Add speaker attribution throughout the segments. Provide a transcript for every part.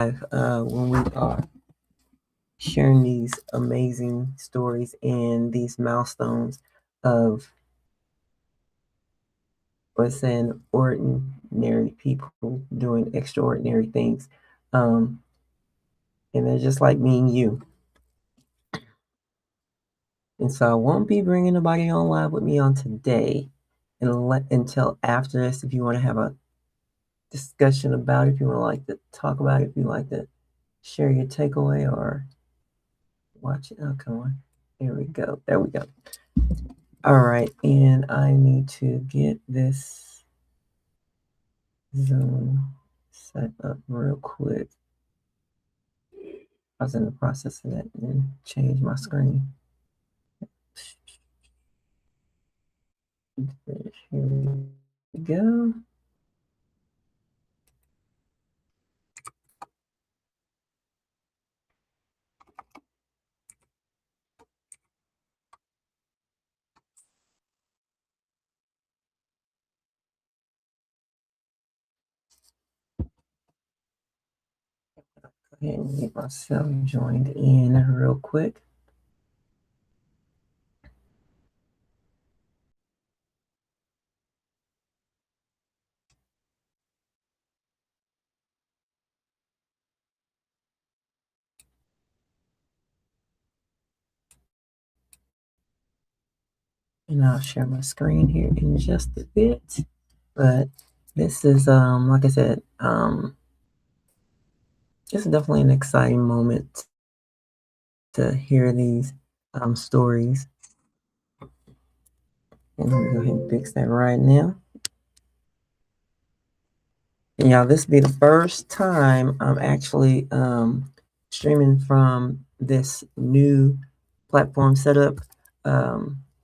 Speaker 1: when we are sharing these amazing stories and these milestones of what's saying ordinary people doing extraordinary things. Um, and they're just like me and you. And so I won't be bringing nobody on live with me on today until after this. If you want to have a discussion about it, if you want to like to talk about it, if you like to share your takeaway or watch it. Oh, come on. Here we go. There we go. All right. And I need to get this Zoom set up real quick. I was in the process of that and change my screen. Here we go. Go ahead and get myself joined in real quick. And I'll share my screen here in just a bit. But this is like I said, this is definitely an exciting moment to hear these stories. And let me go ahead and fix that right now. And y'all, this will be the first time I'm actually streaming from this new platform setup.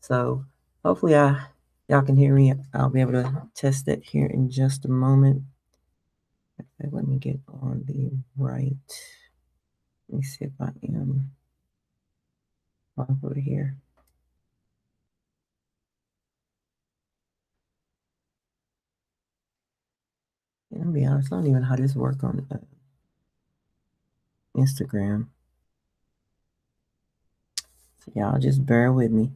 Speaker 1: So hopefully y'all can hear me. I'll be able to test it here in just a moment. Okay, let me get on the right. Let me see if I am over here. And I'll be honest, I don't even know how this works on Instagram. So y'all just bear with me.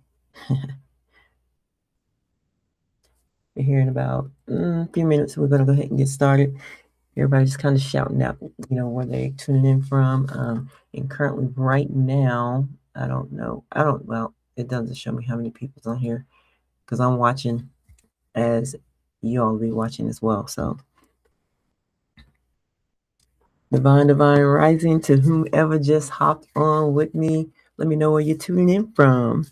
Speaker 1: Here in about a few minutes, we're gonna go ahead and get started. Everybody's kind of shouting out, where they tuning in from. And currently, right now, I don't know. Well, it doesn't show me how many people's on here because I'm watching as you all be watching as well. So, divine rising to whomever just hopped on with me. Let me know where you're tuning in from.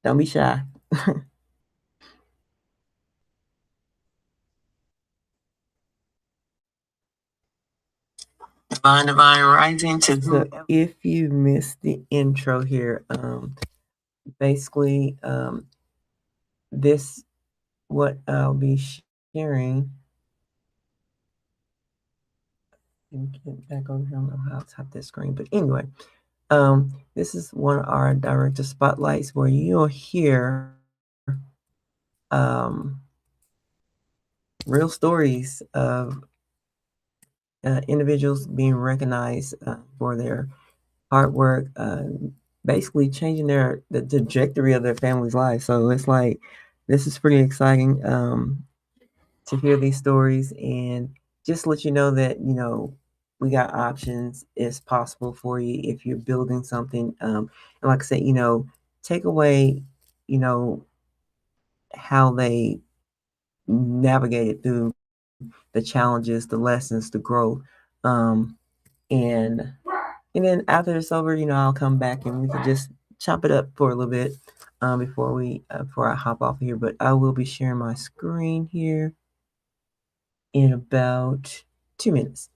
Speaker 1: Don't be shy. Divine rising to whomever. So if you missed the intro here, basically, this what I'll be sharing. And get back over here. I don't know how to tap this screen, but anyway, this is one of our director spotlights where you'll hear real stories of individuals being recognized for their hard work, basically changing the trajectory of their family's life. So it's like this is pretty exciting to hear these stories and just let you know that we got options. It's possible for you if you're building something. And like I said, take away how they navigated through the challenges, the lessons, the growth. And and then after it's over, I'll come back and we can just chop it up for a little bit before I hop off here. But I will be sharing my screen here in about 2 minutes.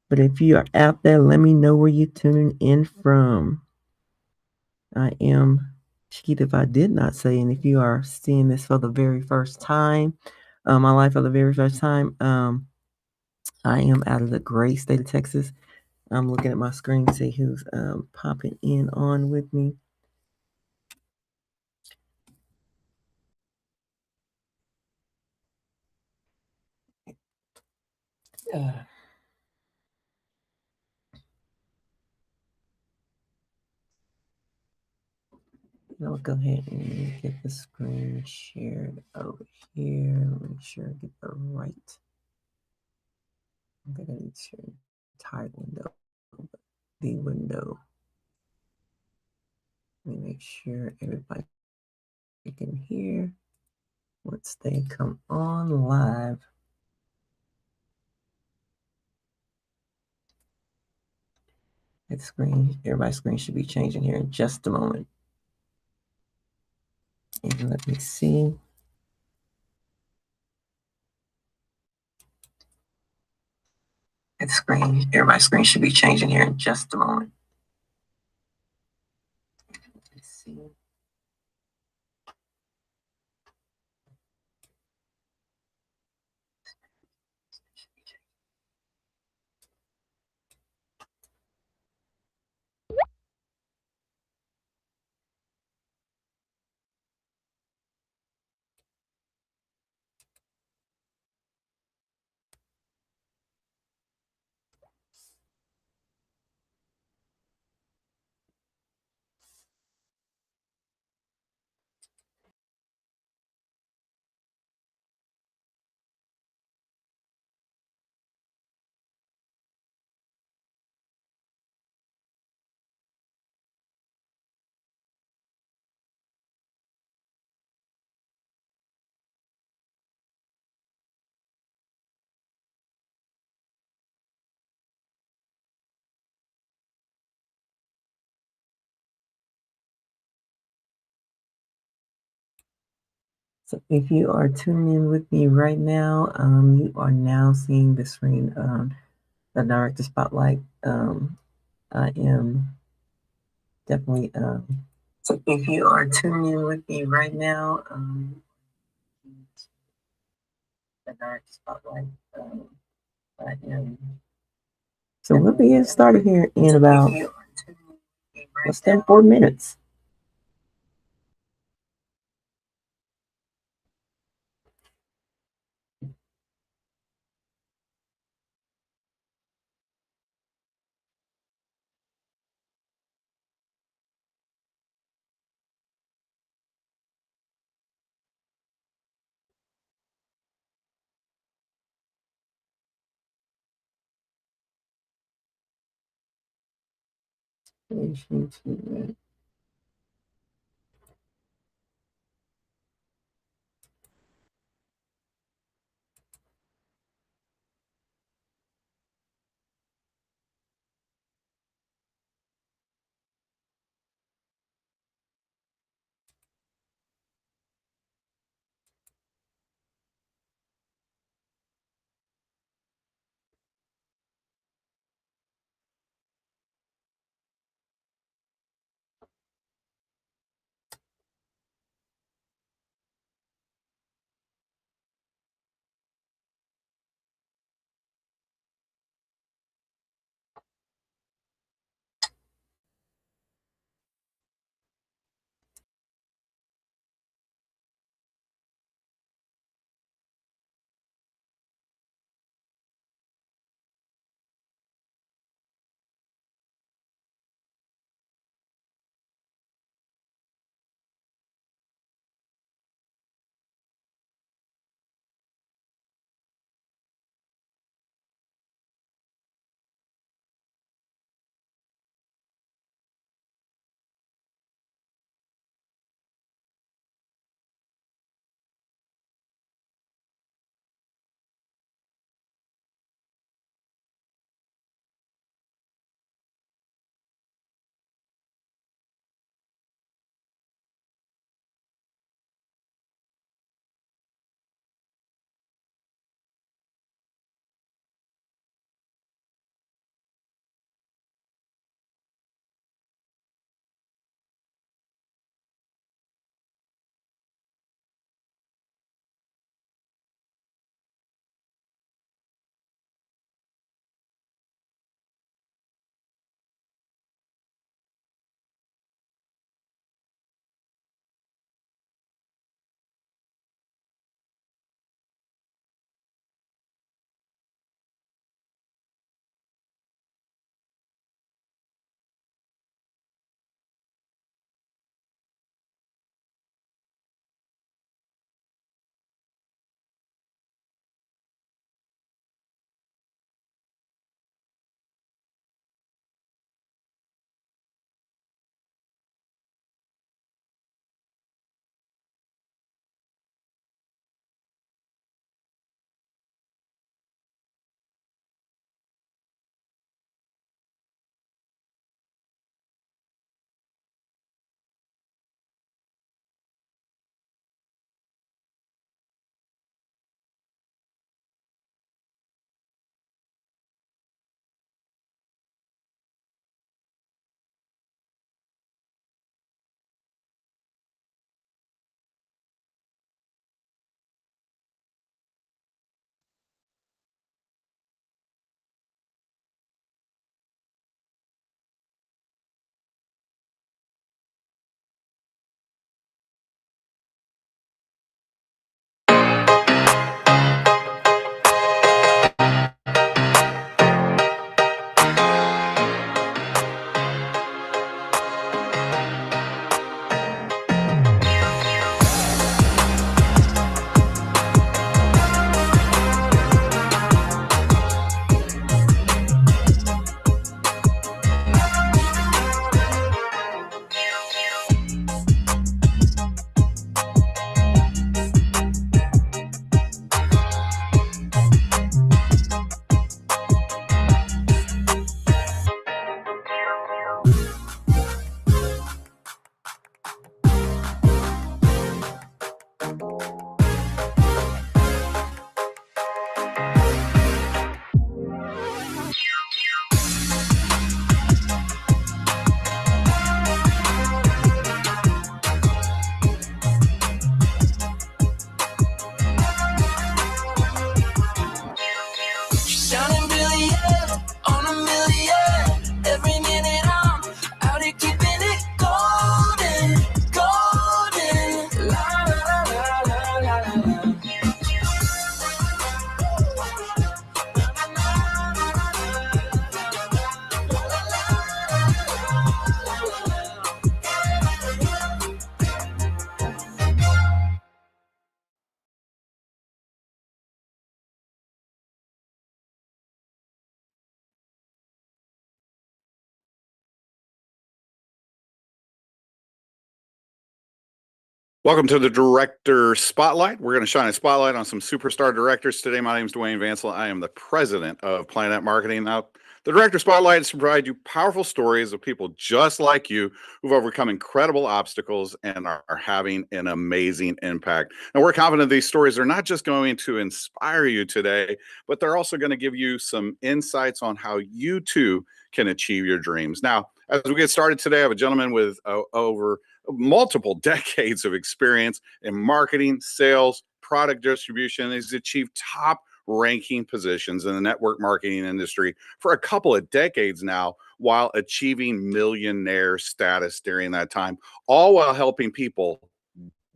Speaker 1: But if you are out there, let me know where you're tuning in from. I am Shakita, if I did not say, and if you are seeing this for the very first time, my life for the very first time, I am out of the great state of Texas. I'm looking at my screen to see who's popping in on with me. I'll go ahead and get the screen shared over here. Make sure I get the right. I think I need to share the entire window, the window. Let me make sure everybody can hear once they come on live. That screen, everybody's screen should be changing here in just a moment. And let me see. That screen, everybody's screen should be changing here in just a moment. Let's see. So if you are tuning in with me right now, you are now seeing the screen, the director spotlight. I am definitely. So if you are tuning in with me right now, the director spotlight. I am. So we'll be getting started here in about less than 4 minutes.
Speaker 2: Welcome to the Director Spotlight. We're going to shine a spotlight on some superstar directors today. My name is Dwayne Vansel. I am the president of Planet Marketing. Now, the Director Spotlight is to provide you powerful stories of people just like you who've overcome incredible obstacles and are having an amazing impact. And we're confident these stories are not just going to inspire you today, but they're also going to give you some insights on how you too can achieve your dreams. Now, as we get started today, I have a gentleman with over multiple decades of experience in marketing, sales, product distribution. He's achieved top ranking positions in the network marketing industry for a couple of decades now, while achieving millionaire status during that time, all while helping people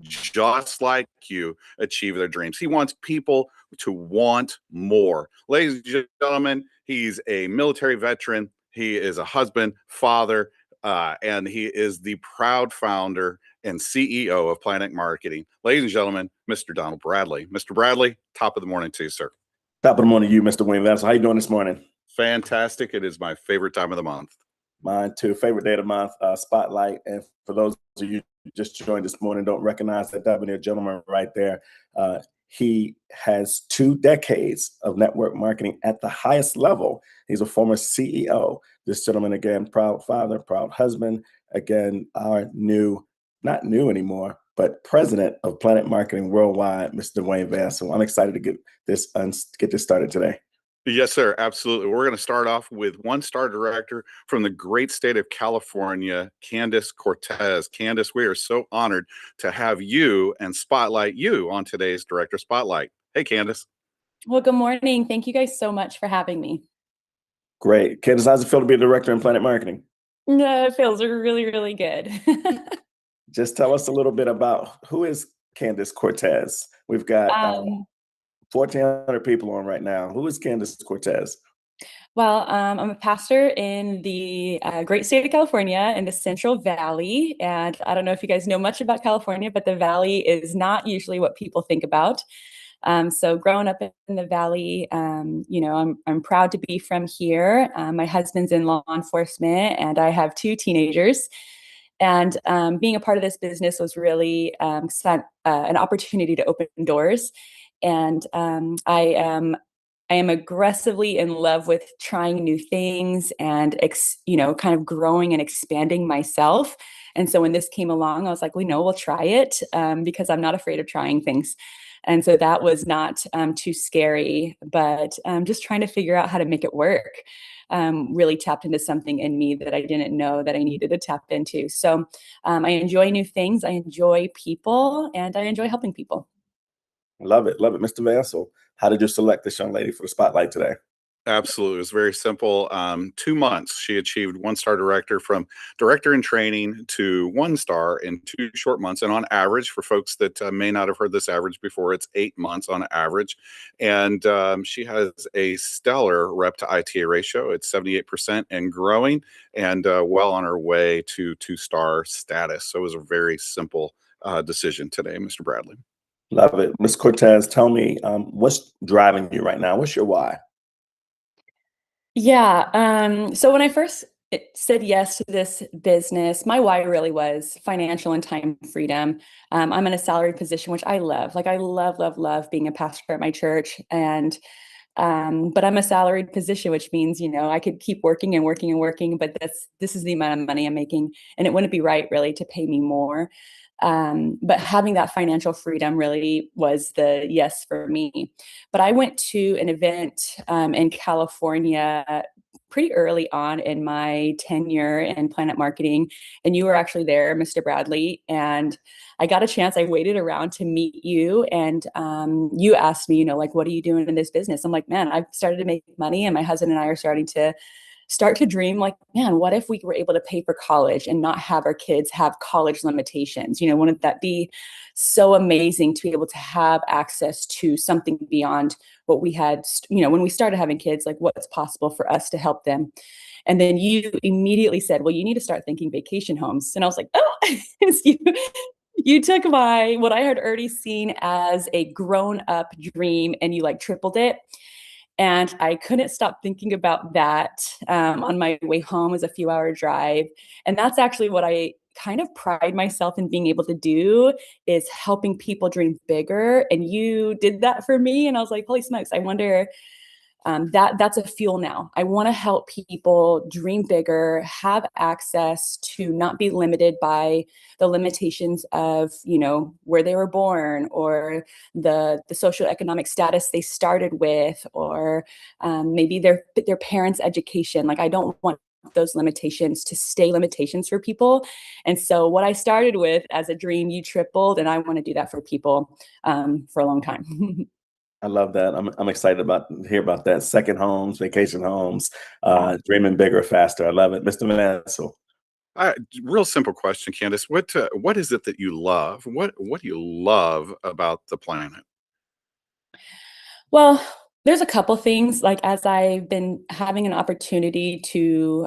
Speaker 2: just like you achieve their dreams. He wants people to want more. Ladies and gentlemen, he's a military veteran. He is a husband, father, and he is the proud founder and CEO of Planet Marketing. Ladies and gentlemen, Mr. Donald Bradley. Mr. Bradley, top of the morning to you, sir.
Speaker 3: Top of the morning to you, Mr. Wayne Vansel. How you doing this morning?
Speaker 2: Fantastic. It is my favorite time of the month.
Speaker 3: Mine too. Favorite day of the month, Spotlight. And for those of you who just joined this morning, don't recognize that debonair gentleman right there. He has 2 decades of network marketing at the highest level. He's a former CEO. This gentleman, again, proud father, proud husband. Again, our not new anymore, but president of Planet Marketing Worldwide, Mr. Wayne Vansel. I'm excited to get this started today.
Speaker 2: Yes, sir. Absolutely. We're going to start off with one-star director from the great state of California, Candace Cortez. Candace, we are so honored to have you and spotlight you on today's Director Spotlight. Hey, Candace.
Speaker 4: Well, good morning. Thank you guys so much for having me.
Speaker 3: Great. Candace, how's it feel to be a director in Planet Marketing?
Speaker 4: No, it feels really, really good.
Speaker 3: Just tell us a little bit about who is Candace Cortez. We've got 1,400 people on right now. Who is Candace Cortez?
Speaker 4: Well, I'm a pastor in the great state of California in the Central Valley. And I don't know if you guys know much about California, but the Valley is not usually what people think about. So growing up in the Valley, I'm proud to be from here. My husband's in law enforcement and I have 2 teenagers. And being a part of this business was really an opportunity to open doors. And I am aggressively in love with trying new things and kind of growing and expanding myself. And so when this came along, I was like, we'll try it because I'm not afraid of trying things. And so that was not too scary, but just trying to figure out how to make it work. Really tapped into something in me that I didn't know that I needed to tap into. So I enjoy new things. I enjoy people and I enjoy helping people.
Speaker 3: Love it. Love it. Mr. Vansel, how did you select this young lady for the spotlight today?
Speaker 2: Absolutely. It was very simple. 2 months, she achieved one-star director, from director in training to 1-star in 2 short months. And on average, for folks that may not have heard this average before, it's 8 months on average. And she has a stellar rep to ITA ratio. It's 78% and growing, and well on her way to 2-star status. So it was a very simple decision today, Mr. Bradley.
Speaker 3: Love it. Ms. Cortez, tell me, what's driving you right now? What's your why?
Speaker 4: Yeah. So when I first said yes to this business, my why really was financial and time freedom. I'm in a salaried position, which I love. Like I love being a pastor at my church. And but I'm a salaried position, which means, I could keep working and working and working, but this is the amount of money I'm making. And it wouldn't be right really to pay me more. But having that financial freedom really was the yes for me. But I went to an event in California pretty early on in my tenure in Planet Marketing. And you were actually there, Mr. Bradley. And I got a chance, I waited around to meet you. And you asked me, what are you doing in this business? I'm like, man, I've started to make money and my husband and I are starting to dream, like, man, what if we were able to pay for college and not have our kids have college limitations? Wouldn't that be so amazing to be able to have access to something beyond what we had, when we started having kids, like what's possible for us to help them? And then you immediately said, well, you need to start thinking vacation homes. And I was like, oh, you took what I had already seen as a grown up dream and you like tripled it. And I couldn't stop thinking about that on my way home. It was a few-hour drive. And that's actually what I kind of pride myself in being able to do is helping people dream bigger. And you did that for me. And I was like, holy smokes, I wonder, that's a fuel now. I want to help people dream bigger, have access to not be limited by the limitations of, where they were born or the socioeconomic status they started with, or maybe their parents' education. Like, I don't want those limitations to stay limitations for people. And so what I started with as a dream, you tripled, and I want to do that for people for a long time.
Speaker 3: I love that. I'm excited to hear about that. Second homes, vacation homes, dreaming bigger, faster. I love it. Mr. Mansell.
Speaker 2: Real simple question, Candace. What is it that you love? What do you love about the planet?
Speaker 4: Well, there's a couple things. Like, as I've been having an opportunity to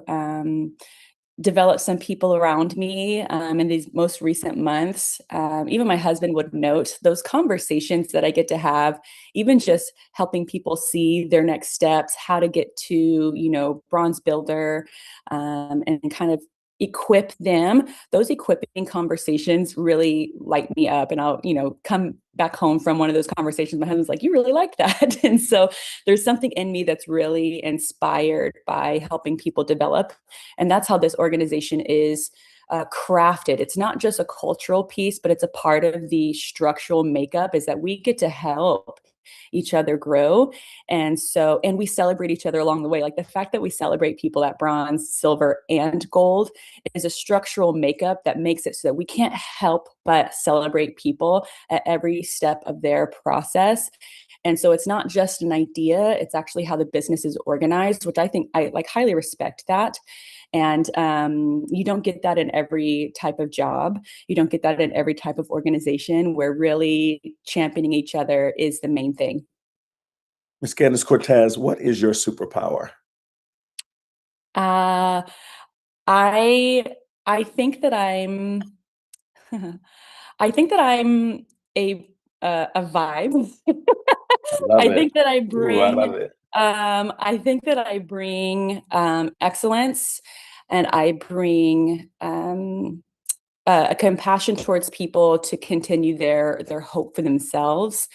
Speaker 4: develop some people around me in these most recent months. Even my husband would note those conversations that I get to have, even just helping people see their next steps, how to get to, bronze builder, and kind of equip them. Those equipping conversations really light me up. And I'll, come back home from one of those conversations. My husband's like, you really like that. And so there's something in me that's really inspired by helping people develop. And that's how this organization is crafted. It's not just a cultural piece, but it's a part of the structural makeup, is that we get to help each other grow. And we celebrate each other along the way. Like, the fact that we celebrate people at bronze, silver, and gold is a structural makeup that makes it so that we can't help but celebrate people at every step of their process. And so it's not just an idea, it's actually how the business is organized, which I think I highly respect that. And you don't get that in every type of job. You don't get that in every type of organization, where really championing each other is the main thing.
Speaker 3: Ms. Candace Cortez, what is your superpower?
Speaker 4: I I think that I'm I think that I'm a vibe.
Speaker 3: Love
Speaker 4: I
Speaker 3: it.
Speaker 4: think that
Speaker 3: Ooh, I love it.
Speaker 4: I think that I bring excellence, and I bring a compassion towards people to continue their hope for themselves,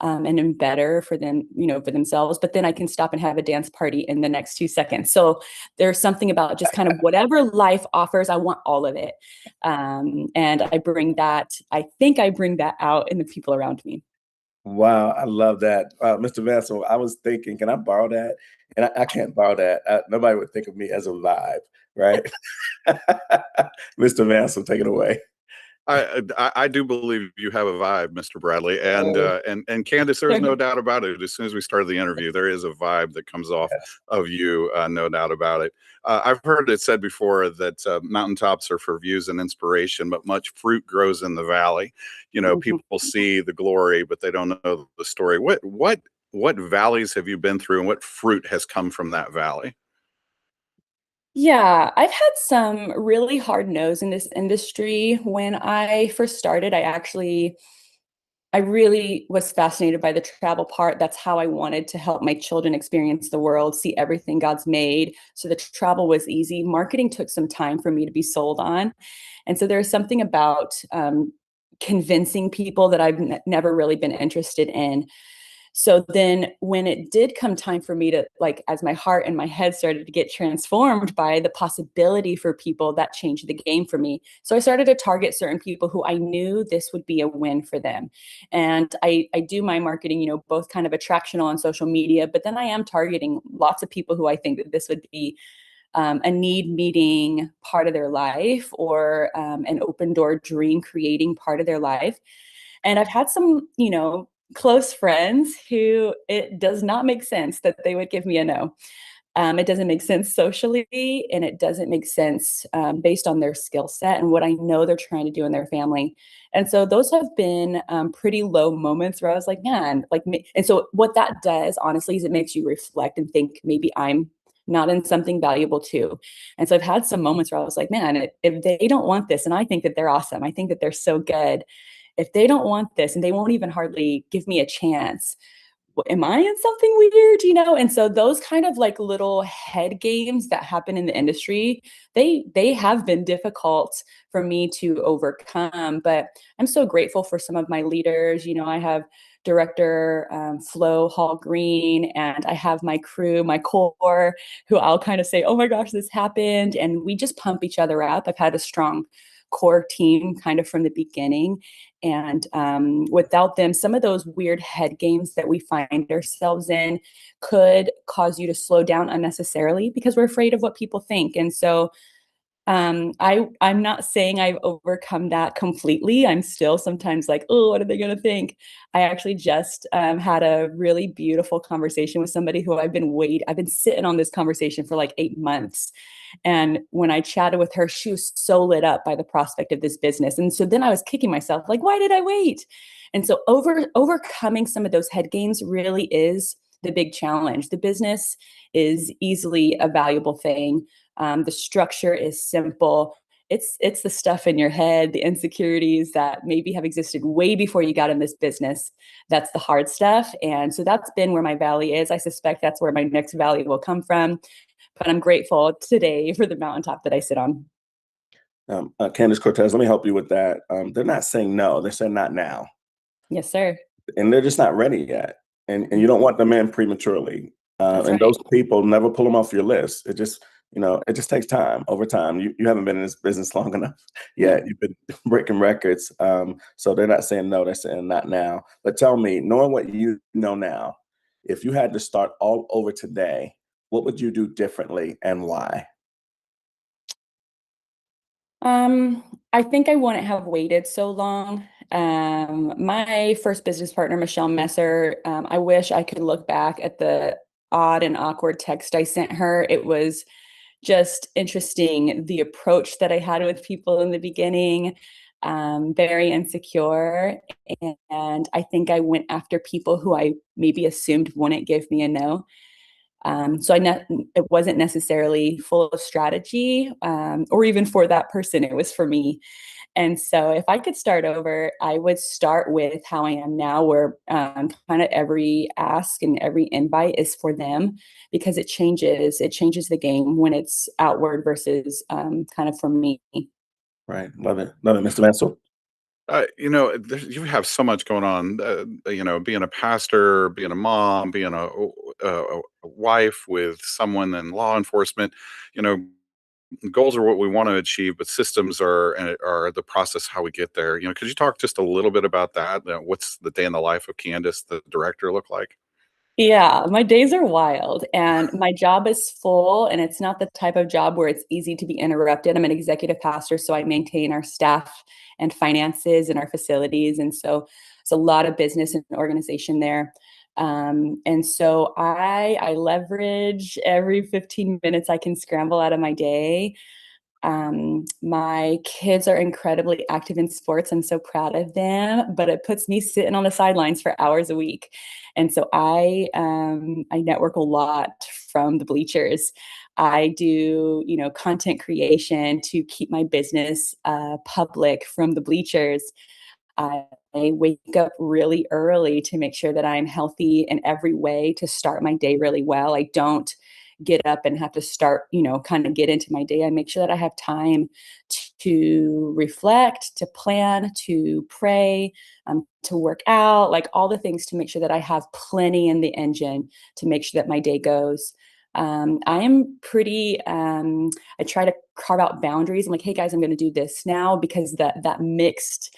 Speaker 4: and then better for them, for themselves. But then I can stop and have a dance party in the next 2 seconds. So there's something about just kind of whatever life offers, I want all of it. And I bring that, I think I bring that out in the people around me.
Speaker 3: Wow, I love that. Mr. Vansel, I was thinking, can I borrow that? And I can't borrow that. Nobody would think of me as a vibe, right? Mr. Vansel, take it away.
Speaker 2: I do believe you have a vibe, Mr. Bradley, and Candace. There's no doubt about it. As soon as we started the interview, there is a vibe that comes off of you, no doubt about it. I've heard it said before that mountaintops are for views and inspiration, but much fruit grows in the valley. People see the glory, but they don't know the story. What valleys have you been through, and what fruit has come from that valley?
Speaker 4: Yeah, I've had some really hard no's in this industry. When I first started, I really was fascinated by the travel part. That's how I wanted to help my children experience the world, see everything God's made. So the travel was easy. Marketing took some time for me to be sold on. And so there's something about convincing people that I've never really been interested in. So then when it did come time for me to, as my heart and my head started to get transformed by the possibility for people, that changed the game for me. So I started to target certain people who I knew this would be a win for them. And I do my marketing, both kind of attractional on social media, but then I am targeting lots of people who I think that this would be a need meeting part of their life, or an open door dream creating part of their life. And I've had some, close friends who it does not make sense that they would give me a no. It doesn't make sense socially, and it doesn't make sense based on their skill set and what I know they're trying to do in their family. And so those have been pretty low moments where I was like, man, and so what that does, honestly, is it makes you reflect and think, maybe I'm not in something valuable too. And so I've had some moments where I was like, man, if they don't want this, and I think that they're awesome, I think that they're so good, if they don't want this and they won't even hardly give me a chance, am I in something weird? And so those kind of like little head games that happen in the industry, they have been difficult for me to overcome. But I'm so grateful for some of my leaders. I have director Flo Hall Green, and I have my crew, my core, who I'll kind of say, oh my gosh, this happened. And we just pump each other up. I've had a strong core team kind of from the beginning. And without them, some of those weird head games that we find ourselves in could cause you to slow down unnecessarily because we're afraid of what people think. And so I'm not saying I've overcome that completely. I'm still sometimes like, oh, what are they going to think? I actually just had a really beautiful conversation with somebody who I've been sitting on this conversation for like 8 months. And when I chatted with her, she was so lit up by the prospect of this business. And so then I was kicking myself, like, why did I wait? And so overcoming some of those head games really is the big challenge. The business is easily a valuable thing. The structure is simple. It's the stuff in your head, the insecurities that maybe have existed way before you got in this business. That's the hard stuff. And so that's been where my valley is. I suspect that's where my next valley will come from. But I'm grateful today for the mountaintop that I sit on.
Speaker 3: Candace Cortez, let me help you with that. They're not saying no, they're saying not now.
Speaker 4: Yes, sir.
Speaker 3: And they're just not ready yet. And you don't want them in prematurely. And
Speaker 4: right.
Speaker 3: those people, never pull them off your list. It just takes time. Over time. You haven't been in this business long enough yet. You've been breaking records. So they're not saying no, they're saying not now. But tell me, knowing what you know now, if you had to start all over today, what would you do differently and why?
Speaker 4: I think I wouldn't have waited so long. My first business partner, Michelle Messer, I wish I could look back at the odd and awkward text I sent her. It was just interesting, the approach that I had with people in the beginning, very insecure. And I think I went after people who I maybe assumed wouldn't give me a no. It wasn't necessarily full of strategy, or even for that person, it was for me. And so if I could start over, I would start with how I am now, where kind of every ask and every invite is for them, because it changes the game when it's outward versus kind of from me.
Speaker 3: Right. Love it. Love it, Mr. Mansell.
Speaker 2: You have so much going on. Being a pastor, being a mom, being a wife with someone in law enforcement. You know, goals are what we want to achieve, but systems are the process how we get there. Could you talk just a little bit about that? What's the day in the life of Candace, the director, look like?
Speaker 4: Yeah, my days are wild and my job is full, and it's not the type of job where it's easy to be interrupted. I'm an executive pastor, so I maintain our staff and finances and our facilities. And so it's a lot of business and organization there. And so I leverage every 15 minutes I can scramble out of my day. My kids are incredibly active in sports. I'm so proud of them, but it puts me sitting on the sidelines for hours a week. And so I network a lot from the bleachers. I do, content creation to keep my business public from the bleachers. I wake up really early to make sure that I'm healthy in every way to start my day really well. I don't get up and have to start, kind of get into my day. I make sure that I have time to reflect, to plan, to pray, to work out, like all the things to make sure that I have plenty in the engine to make sure that my day goes. I am pretty, I try to carve out boundaries. I'm like, hey guys, I'm going to do this now, because that mixed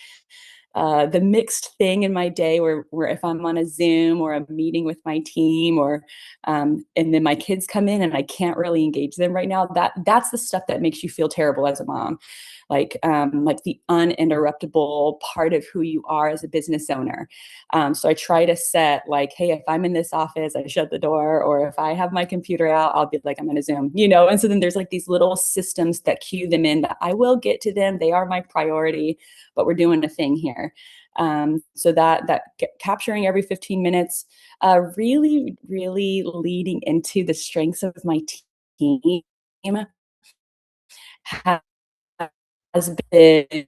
Speaker 4: the mixed thing in my day where if I'm on a Zoom or a meeting with my team, or and then my kids come in and I can't really engage them right now, that's the stuff that makes you feel terrible as a mom. Like the uninterruptible part of who you are as a business owner. So I try to set like, hey, if I'm in this office, I shut the door, or if I have my computer out, I'll be like, I'm going to Zoom, and so then there's like these little systems that cue them in that I will get to them. They are my priority, but we're doing a thing here. So that capturing every 15 minutes, really, really leading into the strengths of my team has been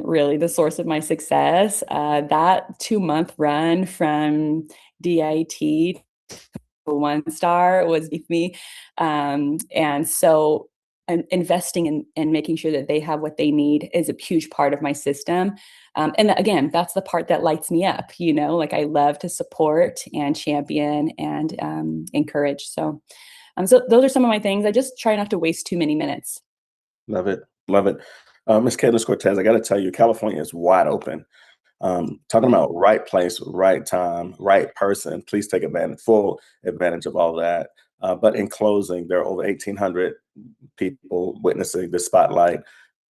Speaker 4: really the source of my success. That 2-month run from DIT, 1 star was beneath me. And so investing in making sure that they have what they need is a huge part of my system. And again, that's the part that lights me up, like I love to support and champion and encourage. So those are some of my things. I just try not to waste too many minutes.
Speaker 3: Love it. Love it. Ms. Candace Cortez, I got to tell you, California is wide open. Talking about right place, right time, right person. Please take full advantage of all that. But in closing, there are over 1,800 people witnessing the spotlight,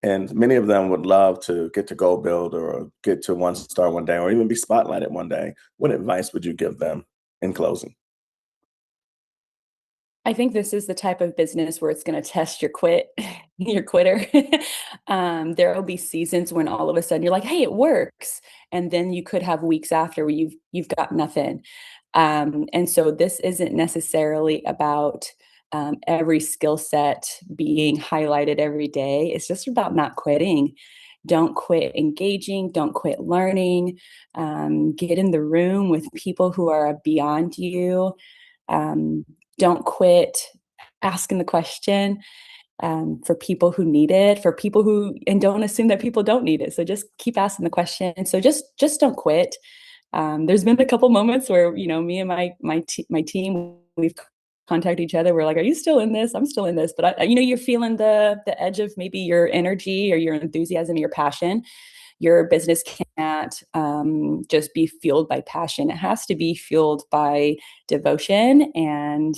Speaker 3: and many of them would love to get to Gold Builder or get to 1 star one day, or even be spotlighted one day. What advice would you give them in closing?
Speaker 4: I think this is the type of business where it's going to test your your quitter. There will be seasons when all of a sudden you're like, "Hey, it works," and then you could have weeks after where you've got nothing. And so this isn't necessarily about every skill set being highlighted every day. It's just about not quitting. Don't quit engaging. Don't quit learning. Get in the room with people who are beyond you. Don't quit asking the question for people who need it, and don't assume that people don't need it. So just keep asking the question. So just don't quit. There's been a couple moments where, me and my team, we've contacted each other. We're like, "Are you still in this? I'm still in this." But you're feeling the edge of maybe your energy or your enthusiasm, your passion. Your business can't just be fueled by passion. It has to be fueled by devotion and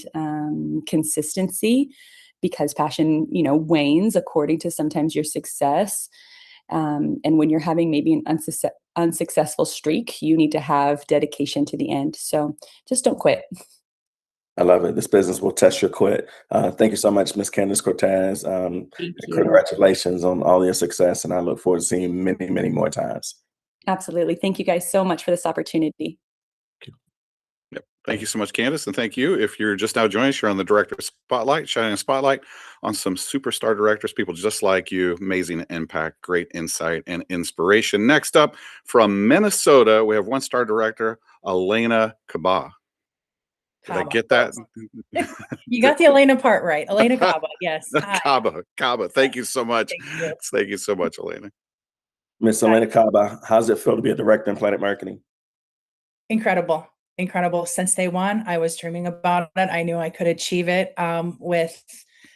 Speaker 4: consistency, because passion, wanes according to sometimes your success. And when you're having maybe an unsuccessful streak, you need to have dedication to the end. So just don't quit.
Speaker 3: I love it. This business will test your quit. Thank you so much, Ms. Candace Cortez.
Speaker 4: Thank you.
Speaker 3: Congratulations on all your success, and I look forward to seeing you many, many more times.
Speaker 4: Absolutely. Thank you guys so much for this opportunity.
Speaker 2: Yep. Thank you so much, Candace. And thank you. If you're just now joining us, you're on the Director Spotlight, shining a spotlight on some superstar directors, people just like you, amazing impact, great insight, and inspiration. Next up from Minnesota, we have 1-star director, Elena Kaba. Did I get that?
Speaker 5: You got the Elena part right. Elena Kaba, yes.
Speaker 2: Kaba. Thank you so much.
Speaker 5: Thank you.
Speaker 2: Thank you so much, Elena.
Speaker 3: Miss Elena Kaba, how does it feel to be a director in Planet Marketing?
Speaker 5: Incredible. Since day one, I was dreaming about it. I knew I could achieve it with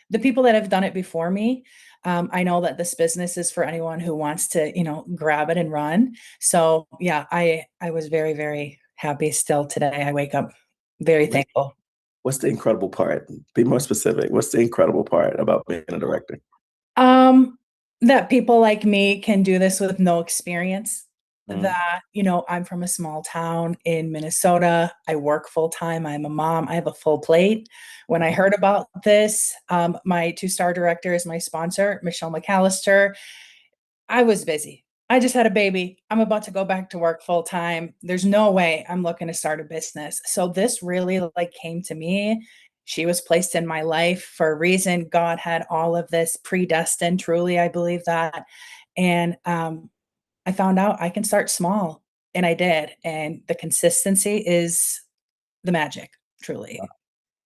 Speaker 5: the people that have done it before me. I know that this business is for anyone who wants to, grab it and run. So yeah, I was very, very happy still today. I wake up very thankful.
Speaker 3: What's the incredible part? Be more specific. What's the incredible part about being a director?
Speaker 5: That people like me can do this with no experience.
Speaker 3: Mhm.
Speaker 5: That, I'm from a small town in Minnesota. I work full time. I'm a mom. I have a full plate. When I heard about this, my 2-star director is my sponsor, Michelle McAllister. I was busy. I just had a baby. I'm about to go back to work full time. There's no way I'm looking to start a business. So this really came to me. She was placed in my life for a reason. God had all of this predestined. Truly, I believe that. And I found out I can start small, and I did. And the consistency is the magic, truly.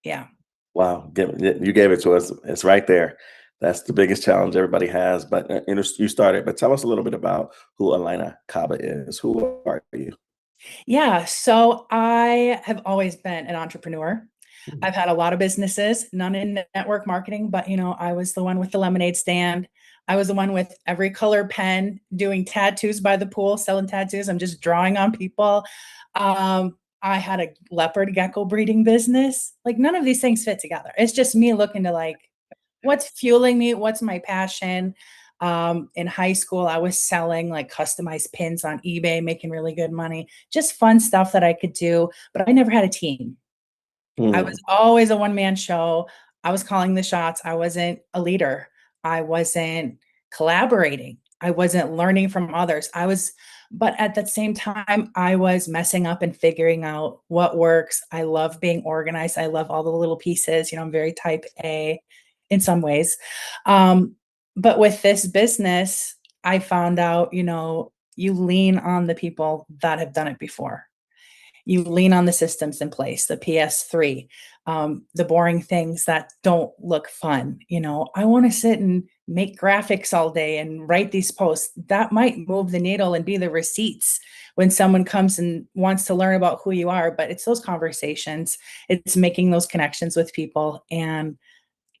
Speaker 5: Yeah.
Speaker 3: Wow, you gave it to us. It's right there. That's the biggest challenge everybody has. But you started. But tell us a little bit about who Elena Kaba is. Who are you?
Speaker 5: Yeah. So I have always been an entrepreneur.
Speaker 3: Mhm.
Speaker 5: I've had a lot of businesses, none in network marketing, but I was the one with the lemonade stand. I was the one with every color pen, doing tattoos by the pool, selling tattoos. I'm just drawing on people. I had a leopard gecko breeding business. None of these things fit together. It's just me looking to what's fueling me? What's my passion? In high school, I was selling customized pins on eBay, making really good money, just fun stuff that I could do, but I never had a team. I was always a one-man show. I was calling the shots. I wasn't a leader. I wasn't collaborating. I wasn't learning from others. But at the same time, I was messing up and figuring out what works. I love being organized. I love all the little pieces. I'm very type A in some ways. But with this business, I found out, you lean on the people that have done it before. You lean on the systems in place, the PS3, the boring things that don't look fun. I want to sit and make graphics all day and write these posts. That might move the needle and be the receipts when someone comes and wants to learn about who you are. But it's those conversations, it's making those connections with people, and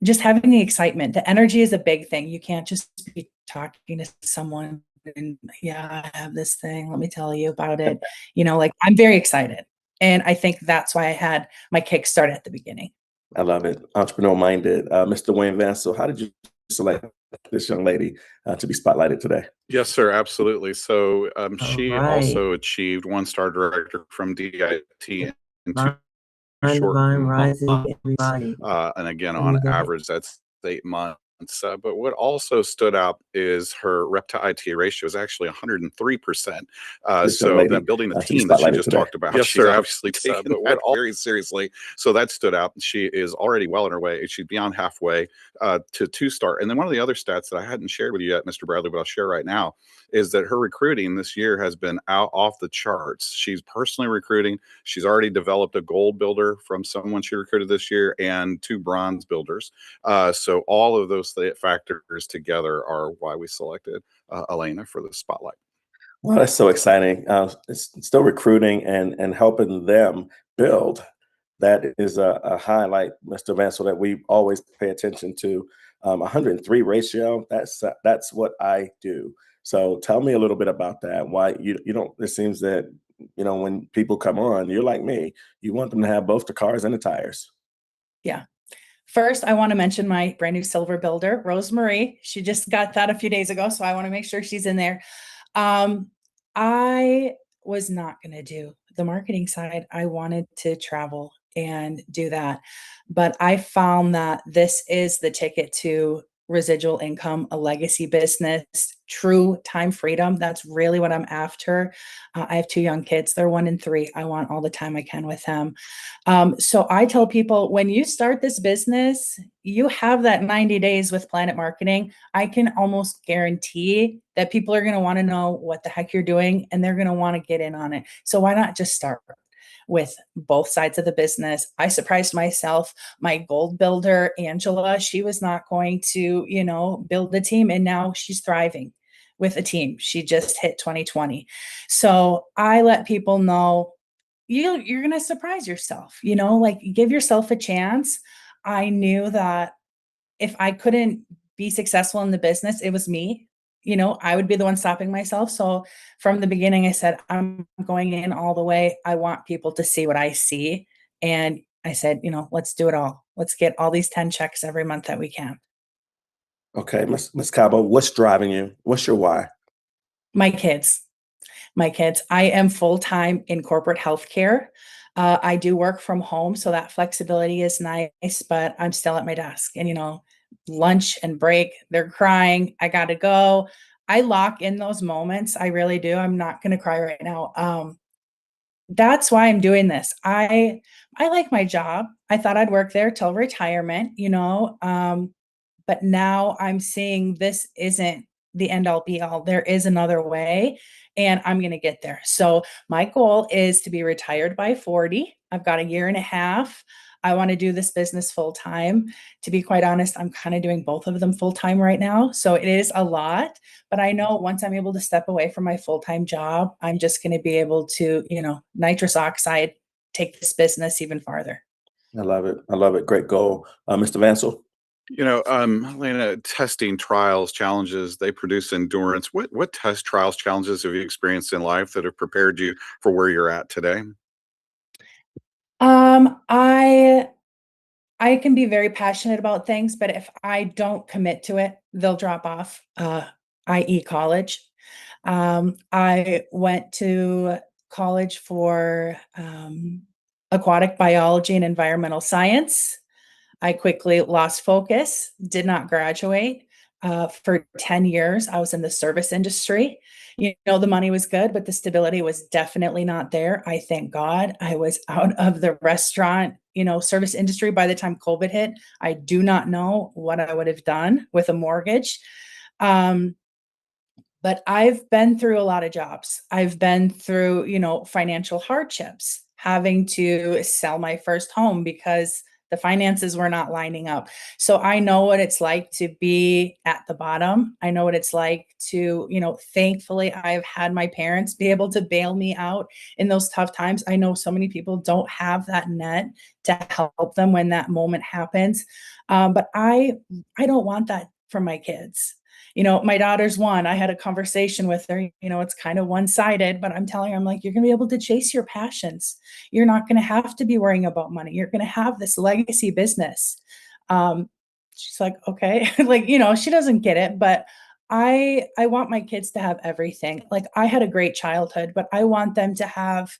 Speaker 5: just having the excitement. The energy is a big thing. You can't just be talking to someone and, yeah, I have this thing, let me tell you about it. Like, I'm very excited. And I think that's why I had my kickstart at the beginning.
Speaker 3: I love it. Entrepreneur minded. Mr. Wayne Vansel, how did you select this young lady to be spotlighted today?
Speaker 2: Yes, sir. Absolutely. So she
Speaker 1: right.
Speaker 2: also achieved 1-star director from DIT in two short
Speaker 1: Divine
Speaker 2: months.
Speaker 1: rising, everybody.
Speaker 2: And again,
Speaker 1: Let me
Speaker 2: on
Speaker 1: go ahead.
Speaker 2: average, that's 8 months. But what also stood out is her rep to IT ratio is actually 103%.
Speaker 3: This young
Speaker 2: So
Speaker 3: lady,
Speaker 2: that building the
Speaker 3: to be
Speaker 2: team that she
Speaker 3: spotlighted
Speaker 2: just
Speaker 3: today.
Speaker 2: talked about,
Speaker 6: Yes,
Speaker 2: she's
Speaker 6: sir.
Speaker 2: obviously taken that all very seriously. So that stood out. She is already well on her way. She's beyond halfway to 2-star. And then one of the other stats that I hadn't shared with you yet, Mr. Bradley, but I'll share right now, is that her recruiting this year has been off the charts. She's personally recruiting. She's already developed a gold builder from someone she recruited this year and 2 bronze builders. So all of those factors together are why we selected Elena for the spotlight.
Speaker 3: Well, that's so exciting. It's still recruiting and helping them build. That is a highlight, Mr. Vansel, that we always pay attention to. 103 ratio, that's what I do. So tell me a little bit about that. Why you don't, it seems that, when people come on, you're like me, you want them to have both the cars and the tires.
Speaker 5: Yeah. First, I want to mention my brand new silver builder, Rosemarie. She just got that a few days ago, so I want to make sure she's in there. I was not going to do the marketing side. I wanted to travel and do that. But I found that this is the ticket to residual income, a legacy business, true time freedom. That's really what I'm after. I have 2 young kids. They're 1 and 3. I want all the time I can with them. So I tell people, when you start this business, you have that 90 days with Planet Marketing. I can almost guarantee that people are going to want to know what the heck you're doing, and they're going to want to get in on it. So why not just start with both sides of the business? I surprised myself. My gold builder, Angela, she was not going to, build the team, and now she's thriving with a team. She just hit 2020. So I let people know, you're going to surprise yourself, like, give yourself a chance. I knew that if I couldn't be successful in the business, it was me. I would be the one stopping myself. So from the beginning, I said, I'm going in all the way. I want people to see what I see. And I said, let's do it all. Let's get all these 10 checks every month that we can.
Speaker 3: Okay, Ms. Cabo, what's driving you? What's your why?
Speaker 5: My kids. I am full-time in corporate healthcare. I do work from home, so that flexibility is nice, but I'm still at my desk. And, lunch and break, they're crying. I got to go. I lock in those moments. I really do. I'm not going to cry right now. That's why I'm doing this. I like my job. I thought I'd work there till retirement, but now I'm seeing this isn't the end all be all. There is another way, and I'm going to get there. So my goal is to be retired by 40. I've got 1.5 years. I want to do this business full time. To be quite honest, I'm kind of doing both of them full time right now. So it is a lot, but I know once I'm able to step away from my full-time job, I'm just going to be able to, nitrous oxide, take this business even farther.
Speaker 3: I love it. I love it. Great goal. Mr. Vansel?
Speaker 2: Elena, testing, trials, challenges, they produce endurance. What test, trials, challenges have you experienced in life that have prepared you for where you're at today?
Speaker 5: I can be very passionate about things, but if I don't commit to it, they'll drop off, i.e. college. I went to college for aquatic biology and environmental science. I quickly lost focus, did not graduate. For 10 years, I was in the service industry. The money was good, but the stability was definitely not there. I thank God I was out of the restaurant, service industry by the time COVID hit. I do not know what I would have done with a mortgage. But I've been through a lot of jobs. I've been through, financial hardships. having to sell my first home because the finances were not lining up. So I know what it's like to be at the bottom. I know what it's like to, thankfully I've had my parents be able to bail me out in those tough times. I know so many people don't have that net to help them when that moment happens. But I don't want that for my kids. My daughter's one. I had a conversation with her, it's kind of one-sided, but I'm telling her, I'm like, you're going to be able to chase your passions. You're not going to have to be worrying about money. You're going to have this legacy business. She's like, okay, like, she doesn't get it, but I want my kids to have everything. Like I had a great childhood, but I want them to have,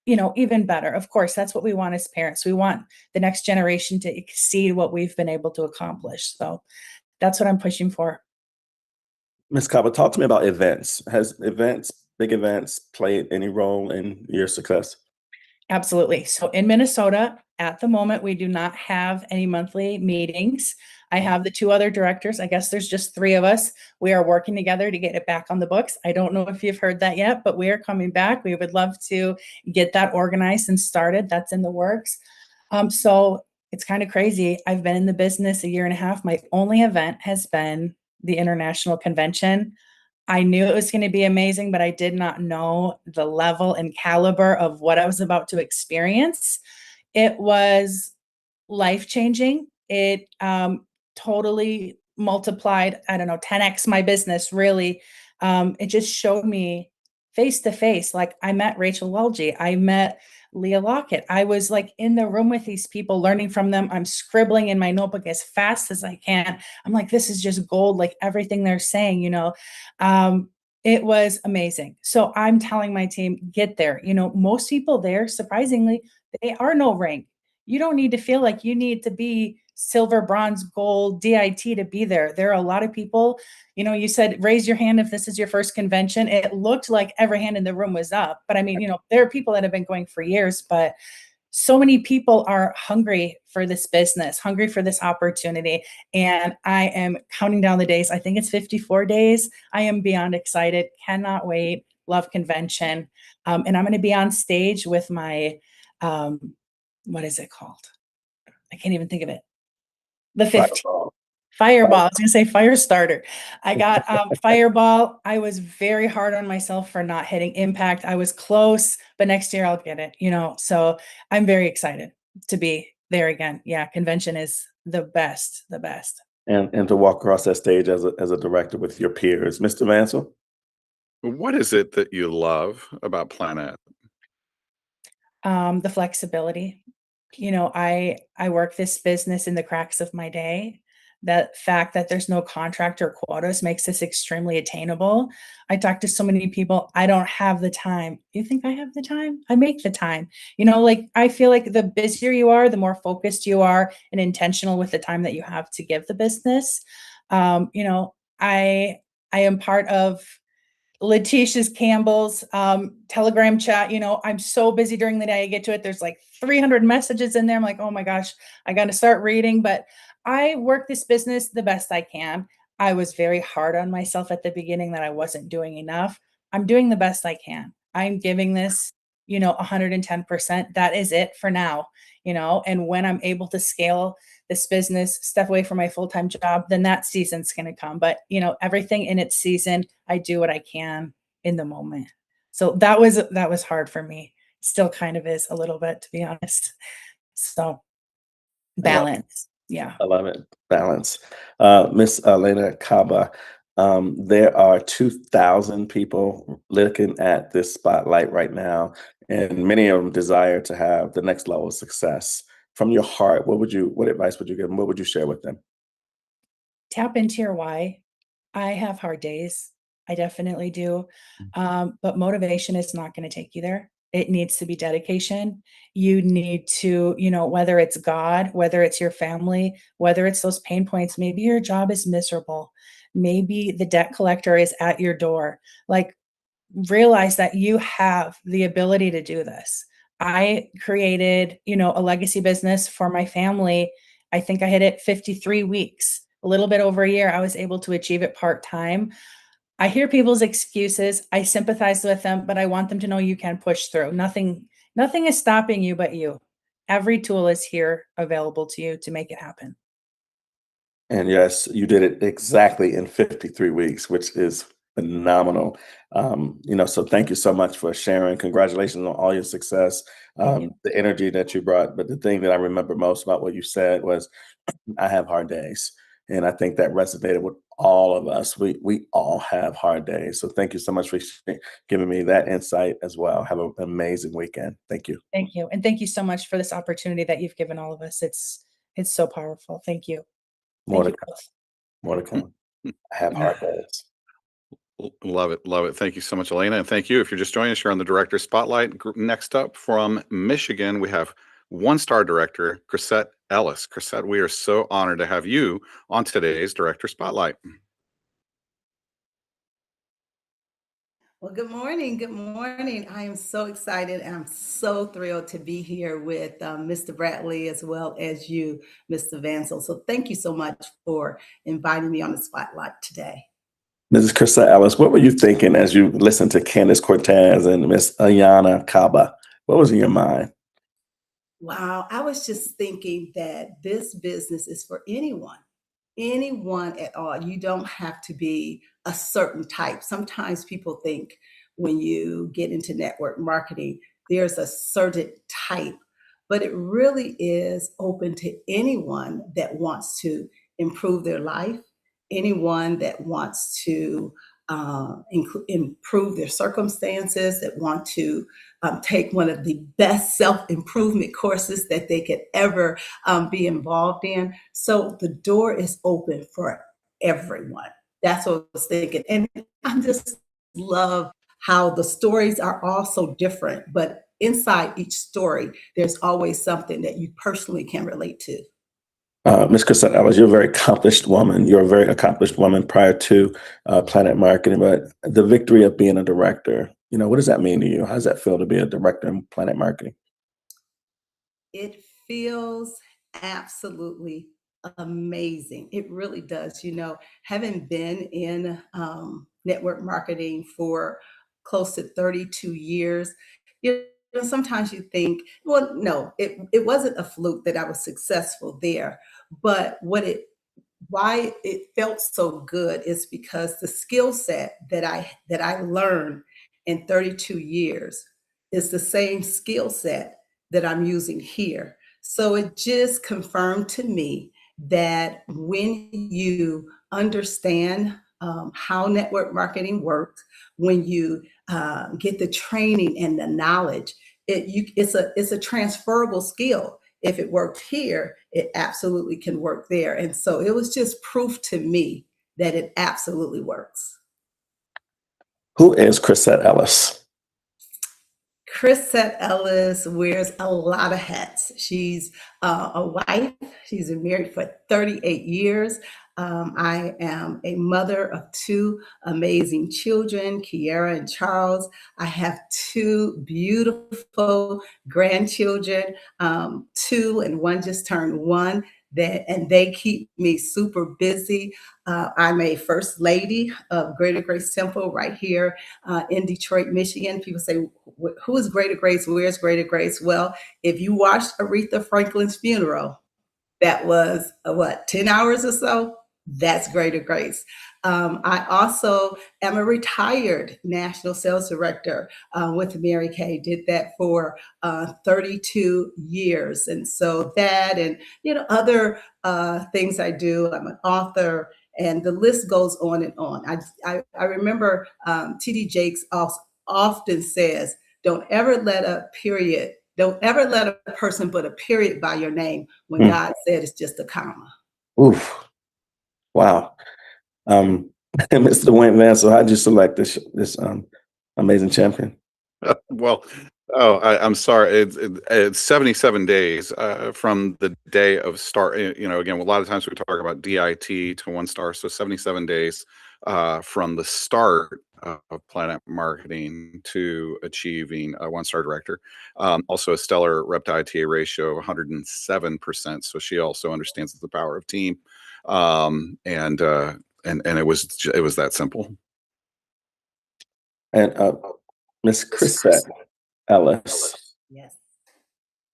Speaker 5: even better. Of course, that's what we want as parents. We want the next generation to exceed what we've been able to accomplish. So that's what I'm pushing for.
Speaker 3: Ms. Kaba, talk to me about events. Has big events, played any role in your success?
Speaker 5: Absolutely. So in Minnesota, at the moment, we do not have any monthly meetings. I have the two other directors. I guess there's just three of us. We are working together to get it back on the books. I don't know if you've heard that yet, but we are coming back. We would love to get that organized and started. That's in the works. So it's kind of crazy. I've been in the business a year and a half. My only event has been the international convention. I knew it was going to be amazing, but I did not know the level and caliber of what I was about to experience. It was life-changing. It totally multiplied, 10x my business, really. It just showed me face to face. Like I met Rachel Welge. I met Leah Lockett. I was like in the room with these people, learning from them. I'm scribbling in my notebook as fast as I can. I'm like, this is just gold, like everything they're saying, it was amazing. So I'm telling my team, get there. Most people there, surprisingly, they are no rank. You don't need to feel like you need to be silver, bronze, gold, DIT to be there. There are a lot of people, you said, raise your hand if this is your first convention. It looked like every hand in the room was up. But I mean, there are people that have been going for years, but so many people are hungry for this business, hungry for this opportunity. And I am counting down the days. I think it's 54 days. I am beyond excited. Cannot wait. Love convention. And I'm going to be on stage with my, what is it called? I can't even think of it. The 15th. Fireball. I was going to say fire starter. I got Fireball. I was very hard on myself for not hitting Impact. I was close, but next year I'll get it, so I'm very excited to be there again. Yeah. Convention is the best.
Speaker 3: And to walk across that stage as a director with your peers. Mr. Vansel?
Speaker 2: What is it that you love about Planet?
Speaker 5: The flexibility. I work this business in the cracks of my day. That fact that there's no contract or quotas makes this extremely attainable. I talk to so many people. I don't have the time. You think I have the time? I make the time. I feel like the busier you are, the more focused you are and intentional with the time that you have to give the business. I am part of Letitia's Campbell's Telegram chat. I'm so busy during the day. I get to it. There's like 300 messages in there. I'm like, oh my gosh, I got to start reading. But I work this business the best I can. I was very hard on myself at the beginning that I wasn't doing enough. I'm doing the best I can. I'm giving this, 110%. That is it for now, and when I'm able to scale this business, step away from my full-time job, then that season's going to come. But, everything in its season, I do what I can in the moment. So that was hard for me. Still kind of is a little bit, to be honest. So balance. Yeah.
Speaker 3: I love it. Balance. Miss Elena Kaba, there are 2,000 people looking at this spotlight right now, and many of them desire to have the next level of success. From your heart, what advice would you give them? What would you share with them?
Speaker 5: Tap into your why. I have hard days. I definitely do. But motivation is not going to take you there. It needs to be dedication. You need to, whether it's God, whether it's your family, whether it's those pain points, maybe your job is miserable. Maybe the debt collector is at your door. Like, realize that you have the ability to do this. I created, a legacy business for my family. I think I hit it 53 weeks, a little bit over a year. I was able to achieve it part-time. I hear people's excuses. I sympathize with them, but I want them to know you can push through. Nothing Nothing is stopping you but you. Every tool is here available to you to make it happen.
Speaker 3: And yes, you did it exactly in 53 weeks, which is phenomenal. So thank you so much for sharing. Congratulations on all your success,
Speaker 5: Thank you.
Speaker 3: the energy that you brought. But the thing that I remember most about what you said was, I have hard days. And I think that resonated with all of us. We all have hard days. So thank you so much for giving me that insight as well. Have an amazing weekend. Thank you.
Speaker 5: Thank you. And thank you so much for this opportunity that you've given all of us. It's so powerful. Thank you.
Speaker 3: More
Speaker 5: Thank
Speaker 3: to
Speaker 5: you
Speaker 3: come.
Speaker 5: both.
Speaker 3: More to come. I have hard days.
Speaker 2: Love it. Love it. Thank you so much, Elena. And thank you. If you're just joining us, you're on the Director Spotlight. Next up from Michigan, we have one-star director, Chrisette Ellis. Chrisette, we are so honored to have you on today's Director Spotlight.
Speaker 6: Well, good morning. Good morning. I am so excited and I'm so thrilled to be here with Mr. Bradley as well as you, Mr. Vansel. So thank you so much for inviting me on the spotlight today.
Speaker 3: Mrs. Chrisette Ellis, what were you thinking as you listened to Candace Cortez and Miss Ayana Kaba? What was in your mind?
Speaker 6: Wow, I was just thinking that this business is for anyone at all. You don't have to be a certain type. Sometimes people think when you get into network marketing, there's a certain type, but it really is open to anyone that wants to improve their life, anyone that wants to improve their circumstances, that want to take one of the best self-improvement courses that they could ever be involved in. So the door is open for everyone. That's what I was thinking. And I just love how the stories are all so different, but inside each story, there's always something that you personally can relate to.
Speaker 3: Ms. Chrisette Ellis, you're a very accomplished woman. You're a very accomplished woman prior to Planet Marketing, but the victory of being a director, what does that mean to you? How does that feel to be a director in Planet Marketing?
Speaker 6: It feels absolutely amazing. It really does. Having been in network marketing for close to 32 years, sometimes you think, well, no, it wasn't a fluke that I was successful there. But why it felt so good is because the skill set that I learned in 32 years is the same skill set that I'm using here. So it just confirmed to me that when you understand how network marketing works, when you get the training and the knowledge, it's a transferable skill. If it worked here, it absolutely can work there. And so it was just proof to me that it absolutely works.
Speaker 3: Who is Chrisette Ellis?
Speaker 6: Chrisette Ellis wears a lot of hats. She's a wife. She's been married for 38 years. I am a mother of two amazing children, Kiara and Charles. I have two beautiful grandchildren, two and one just turned one. And they keep me super busy. I'm a first lady of Greater Grace Temple right here in Detroit, Michigan. People say, who is Greater Grace? Where's Greater Grace? Well, if you watched Aretha Franklin's funeral, that was 10 hours or so? That's Greater Grace. I also am a retired national sales director with Mary Kay. Did that for 32 years. And so that and, other things I do. I'm an author and the list goes on and on. I remember T.D. Jakes often says, don't ever let a person put a period by your name when God said it's just a comma.
Speaker 3: Oof. Wow. Mr. Dwayne Vansel, how'd you select this amazing champion?
Speaker 2: Well, I'm sorry. It's 77 days from the day of start. Again, a lot of times we talk about DIT to one star. So 77 days from the start of Planet Marketing to achieving a one-star director. Also a stellar rep to ITA ratio of 107%. So she also understands the power of team. And it was that simple.
Speaker 3: And Miss Chrisette Ellis,
Speaker 6: Yes.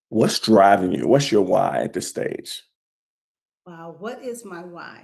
Speaker 3: What's driving you? What's your why at this stage?
Speaker 6: Wow, what is my why?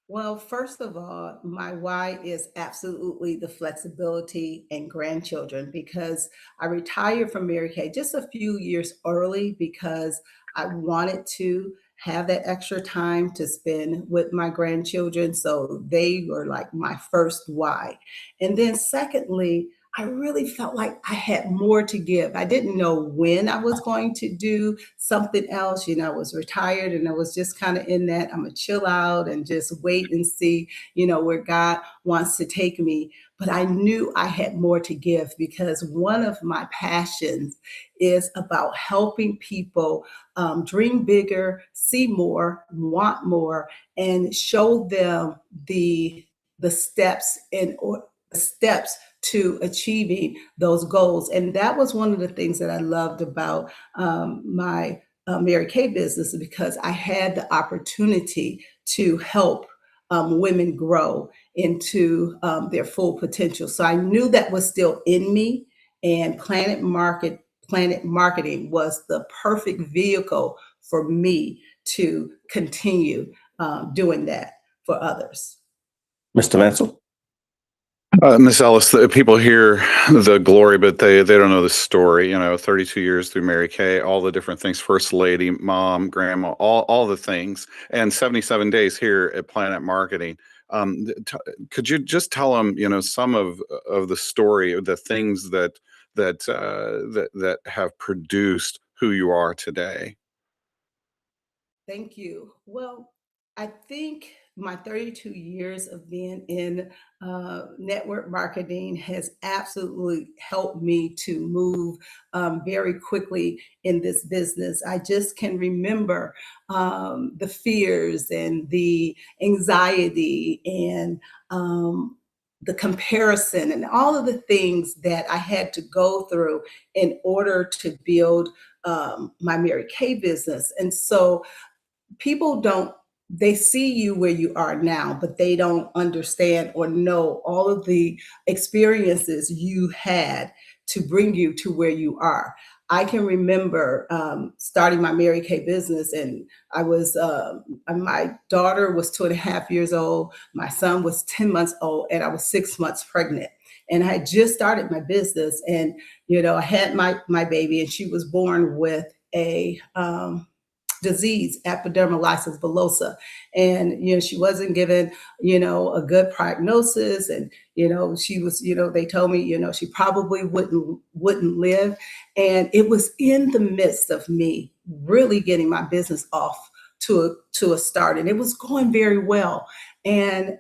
Speaker 6: Well, first of all, my why is absolutely the flexibility and grandchildren because I retired from Mary Kay just a few years early because I wanted to have that extra time to spend with my grandchildren. So they were like my first why. And then, secondly, I really felt like I had more to give. I didn't know when I was going to do something else. I was retired and I was just kind of in that I'm gonna chill out and just wait and see, where God wants to take me. But I knew I had more to give because one of my passions is about helping people dream bigger, see more, want more, and show them the steps the steps to achieving those goals. And that was one of the things that I loved about my Mary Kay business because I had the opportunity to help women grow into their full potential. So I knew that was still in me, and Planet Marketing was the perfect vehicle for me to continue doing that for others.
Speaker 3: Mr. Mansell?
Speaker 2: Miss Ellis, the people hear the glory, but they don't know the story. 32 years through Mary Kay, all the different things, first lady, mom, grandma, all the things, and 77 days here at Planet Marketing. Could you just tell them, some of the story, the things that have produced who you are today?
Speaker 6: Thank you. Well, I think my 32 years of being in network marketing has absolutely helped me to move very quickly in this business. I just can remember the fears and the anxiety and the comparison and all of the things that I had to go through in order to build my Mary Kay business. And so people don't they see you where you are now, but they don't understand or know all of the experiences you had to bring you to where you are. I can remember starting my Mary Kay business, and I was my daughter was 2.5 years old, my son was 10 months old, and I was 6 months pregnant. And I had just started my business, and I had my baby, and she was born with a disease, epidermolysis bullosa. And, she wasn't given, a good prognosis. And, she was, they told me, she probably wouldn't live. And it was in the midst of me really getting my business off to a start. And it was going very well. And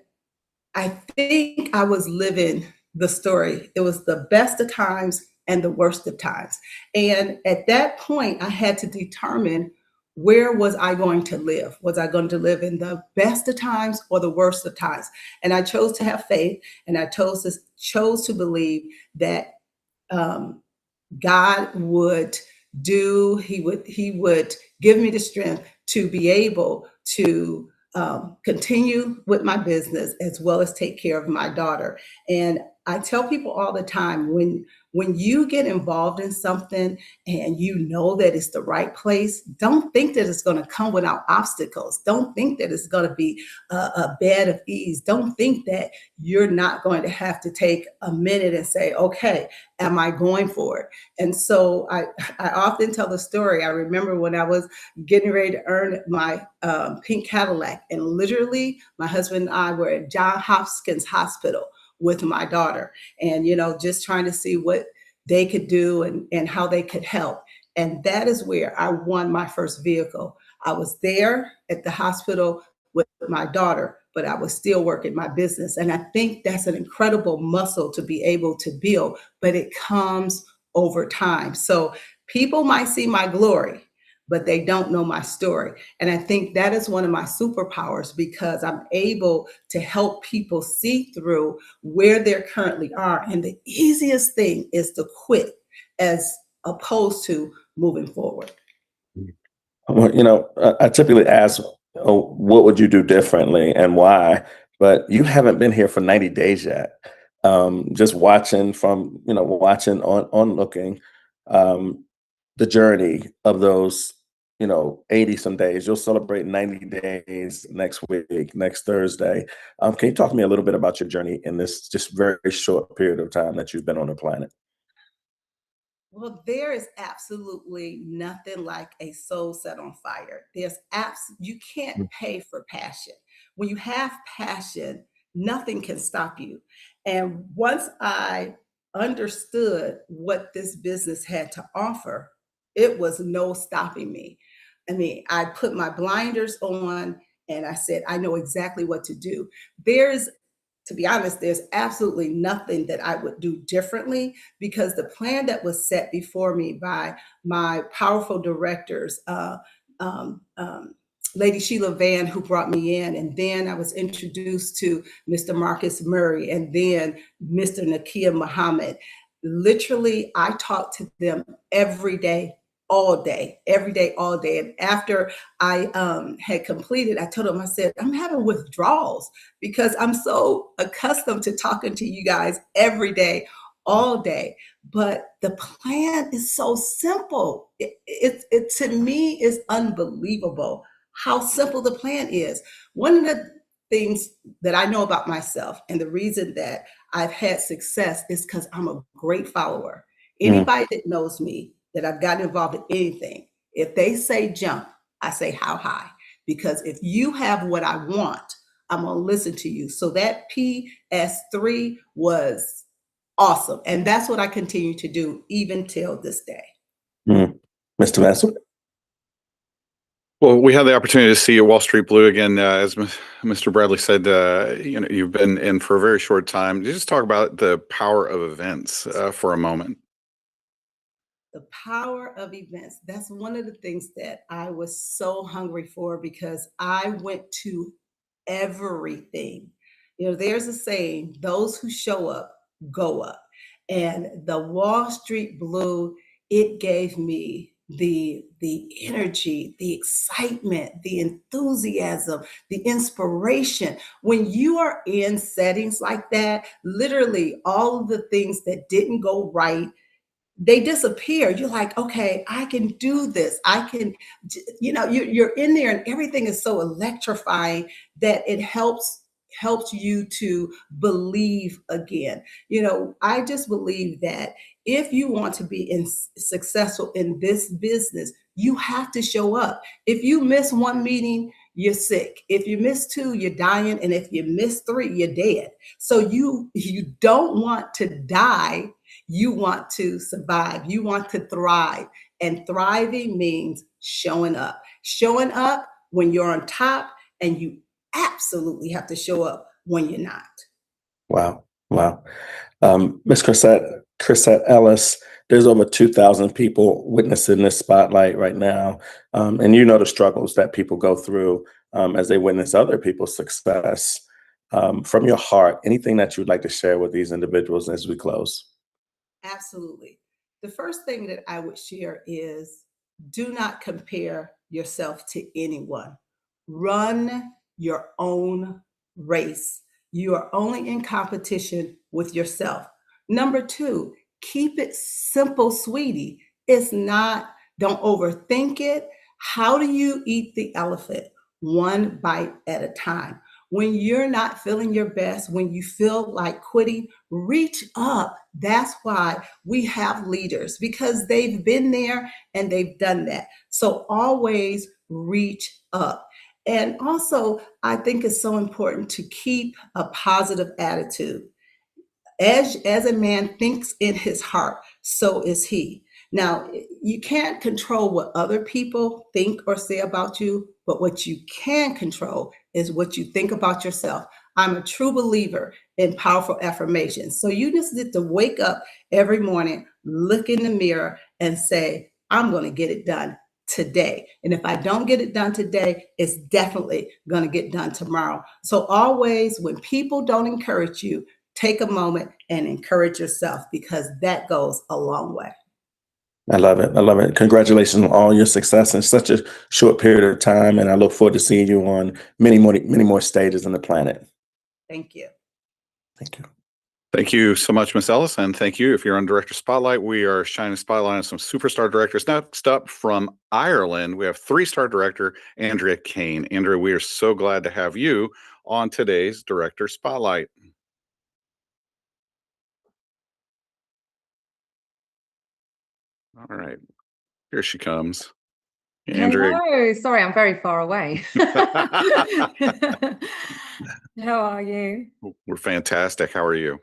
Speaker 6: I think I was living the story. It was the best of times and the worst of times. And at that point, I had to determine where was I going to live? Was I going to live in the best of times or the worst of times? And I chose to have faith, and I chose to believe that God would he would give me the strength to be able to continue with my business as well as take care of my daughter. And I tell people all the time, when you get involved in something and you know that it's the right place, don't think that it's going to come without obstacles. Don't think that it's going to be a bed of ease. Don't think that you're not going to have to take a minute and say, okay, am I going for it? And so I often tell the story. I remember when I was getting ready to earn my pink Cadillac, and literally my husband and I were at Johns Hopkins Hospital with my daughter, and just trying to see what they could do and how they could help. And that is where I won my first vehicle. I was there at the hospital with my daughter, but I was still working my business. And I think that's an incredible muscle to be able to build, but it comes over time. So people might see my glory, but they don't know my story. And I think that is one of my superpowers because I'm able to help people see through where they currently are. And the easiest thing is to quit as opposed to moving forward.
Speaker 3: Well, I typically ask, oh, what would you do differently and why? But you haven't been here for 90 days yet. Just watching watching on looking. the journey of those, 80 some days. You'll celebrate 90 days next week, next Thursday. Can you talk to me a little bit about your journey in this just very short period of time that you've been on the planet?
Speaker 6: Well, there is absolutely nothing like a soul set on fire. You can't pay for passion. When you have passion, nothing can stop you. And once I understood what this business had to offer, it was no stopping me. I mean, I put my blinders on and I said, I know exactly what to do. To be honest, there's absolutely nothing that I would do differently because the plan that was set before me by my powerful directors, Lady Sheila Van, who brought me in, and then I was introduced to Mr. Marcus Murray, and then Mr. Nakia Muhammad. Literally, I talked to them every day, all day, every day, all day. And after I had completed, I told them, I said, I'm having withdrawals because I'm so accustomed to talking to you guys every day, all day. But the plan is so simple. It to me is unbelievable how simple the plan is. One of the things that I know about myself and the reason that I've had success is because I'm a great follower. Anybody that knows me, that I've gotten involved in anything, if they say jump, I say how high. Because if you have what I want, I'm going to listen to you. So that PS3 was awesome. And that's what I continue to do even till this day.
Speaker 3: Mr. Vassell?
Speaker 2: Well, we had the opportunity to see you at Wall Street Blue again, as Mr. Bradley said. You've been in for a very short time. Just talk about the power of events for a moment.
Speaker 6: The power of events. That's one of the things that I was so hungry for because I went to everything. There's a saying, those who show up, go up. And the Wall Street Blue, it gave me the energy, the excitement, the enthusiasm, the inspiration. When you are in settings like that, literally all of the things that didn't go right, they disappear. You're like, okay, I can do this. I can, you're in there and everything is so electrifying that it helps you to believe again. I just believe that if you want to be successful in this business, you have to show up. If you miss one meeting, you're sick. If you miss two, you're dying. And if you miss three, you're dead. So you don't want to die. You want to survive. You want to thrive. And thriving means showing up. Showing up when you're on top, and you absolutely have to show up when you're not.
Speaker 3: Wow. Ms. Chrisette Ellis, there's over 2,000 people witnessing this spotlight right now. And you know the struggles that people go through as they witness other people's success. From your heart, anything that you'd like to share with these individuals as we close?
Speaker 6: Absolutely. The first thing that I would share is do not compare yourself to anyone. Run your own race. You are only in competition with yourself. Number two, keep it simple, sweetie. Don't overthink it. How do you eat the elephant? One bite at a time. When you're not feeling your best, when you feel like quitting, reach up. That's why we have leaders, because they've been there and they've done that. So always reach up. And also, I think it's so important to keep a positive attitude. As a man thinks in his heart, so is he. Now, you can't control what other people think or say about you, but what you can control is what you think about yourself. I'm a true believer in powerful affirmations. So you just need to wake up every morning, look in the mirror and say, I'm going to get it done today. And if I don't get it done today, it's definitely going to get done tomorrow. So always, when people don't encourage you, take a moment and encourage yourself, because that goes a long way.
Speaker 3: I love it. Congratulations on all your success in such a short period of time. And I look forward to seeing you on many more stages on the planet.
Speaker 6: Thank you.
Speaker 3: Thank you.
Speaker 2: Thank you so much, Ms. Ellis, and thank you. If you're on Director Spotlight, we are shining a spotlight on some superstar directors. Next up from Ireland, we have 3-star director Andrea Kane. Andrea, we are so glad to have you on today's Director Spotlight. All right, here she comes. Andrea.
Speaker 7: Hello. Sorry, I'm very far away. How are you?
Speaker 2: We're fantastic. How are you?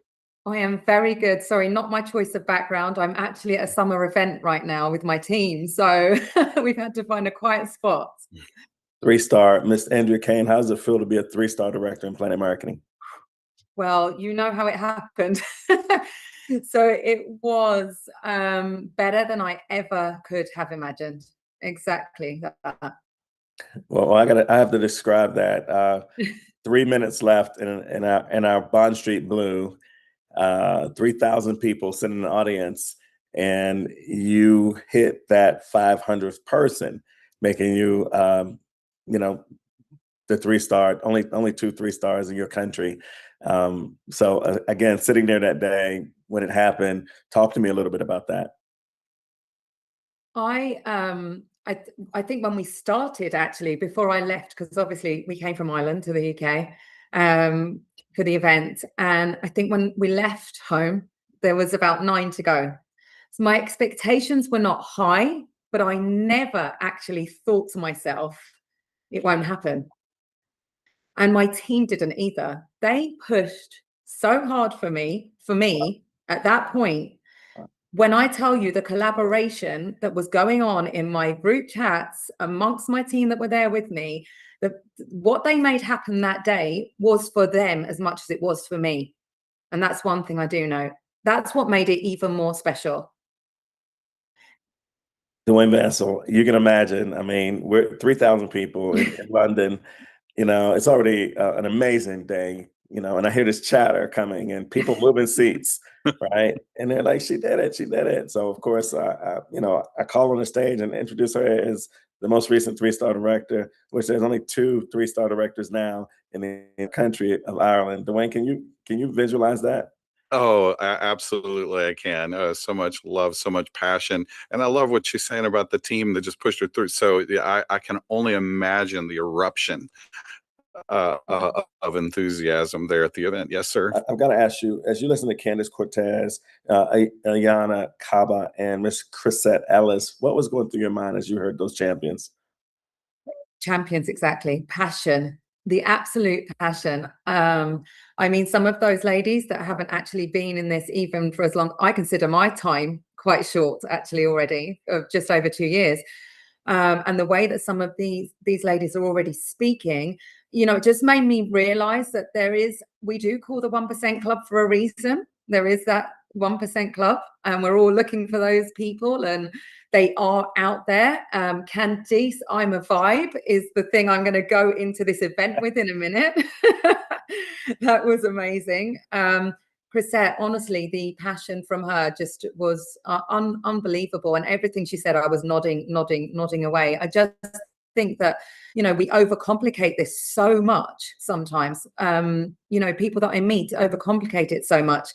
Speaker 7: I am very good. Sorry, not my choice of background. I'm actually at a summer event right now with my team. So we've had to find a quiet spot.
Speaker 3: 3-star, Miss Andrea Kane. How does it feel to be a 3-star director in Planet Marketing?
Speaker 7: Well, you know how it happened. So it was better than I ever could have imagined. Exactly that.
Speaker 3: Well, I have to describe that. 3 minutes left in our Bond Street Blue. 3,000 people sitting in the audience, and you hit that 500th person, making you, the 3-star. Only 2 3-stars in your country. So again, sitting there that day when it happened, talk to me a little bit about that.
Speaker 7: I think when we started, actually, before I left, because obviously we came from Ireland to the UK for the event, and I think when we left home, there was about 9 to go. So my expectations were not high, but I never actually thought to myself, it won't happen. And my team didn't either. They pushed so hard for me at that point. When I tell you the collaboration that was going on in my group chats amongst my team that were there with me, what they made happen that day was for them as much as it was for me. And that's one thing I do know. That's what made it even more special.
Speaker 3: Dwayne Vansell, you can imagine, I mean, we're 3,000 people in London. It's already an amazing day, and I hear this chatter coming and people moving seats, right? And they're like, she did it. So of course, I call on the stage and introduce her as the most recent 3-star director, which there's only 2 3-star directors now in the country of Ireland. Dwayne, can you visualize that?
Speaker 2: Oh, absolutely, I can. So much love, so much passion, and I love what she's saying about the team that just pushed her through. So yeah, I can only imagine the eruption of enthusiasm there at the event. Yes, sir.
Speaker 3: I've got to ask you, as you listen to Candace Cortez, Ayana Kaba, and Miss Chrisette Ellis, what was going through your mind as you heard those champions?
Speaker 7: Champions, exactly. Passion, the absolute passion. I mean, some of those ladies that haven't actually been in this even for as long, I consider my time quite short actually already, of just over 2 years. And the way that some of these ladies are already speaking, it just made me realize that we do call the 1% club for a reason. There is that 1% club, and we're all looking for those people, and they are out there. Candice, I'm a vibe is the thing I'm going to go into this event with in a minute. That was amazing. Chrisette, honestly, the passion from her just was unbelievable, and everything she said, I was nodding away. I just think that we overcomplicate this so much sometimes. People that I meet overcomplicate it so much,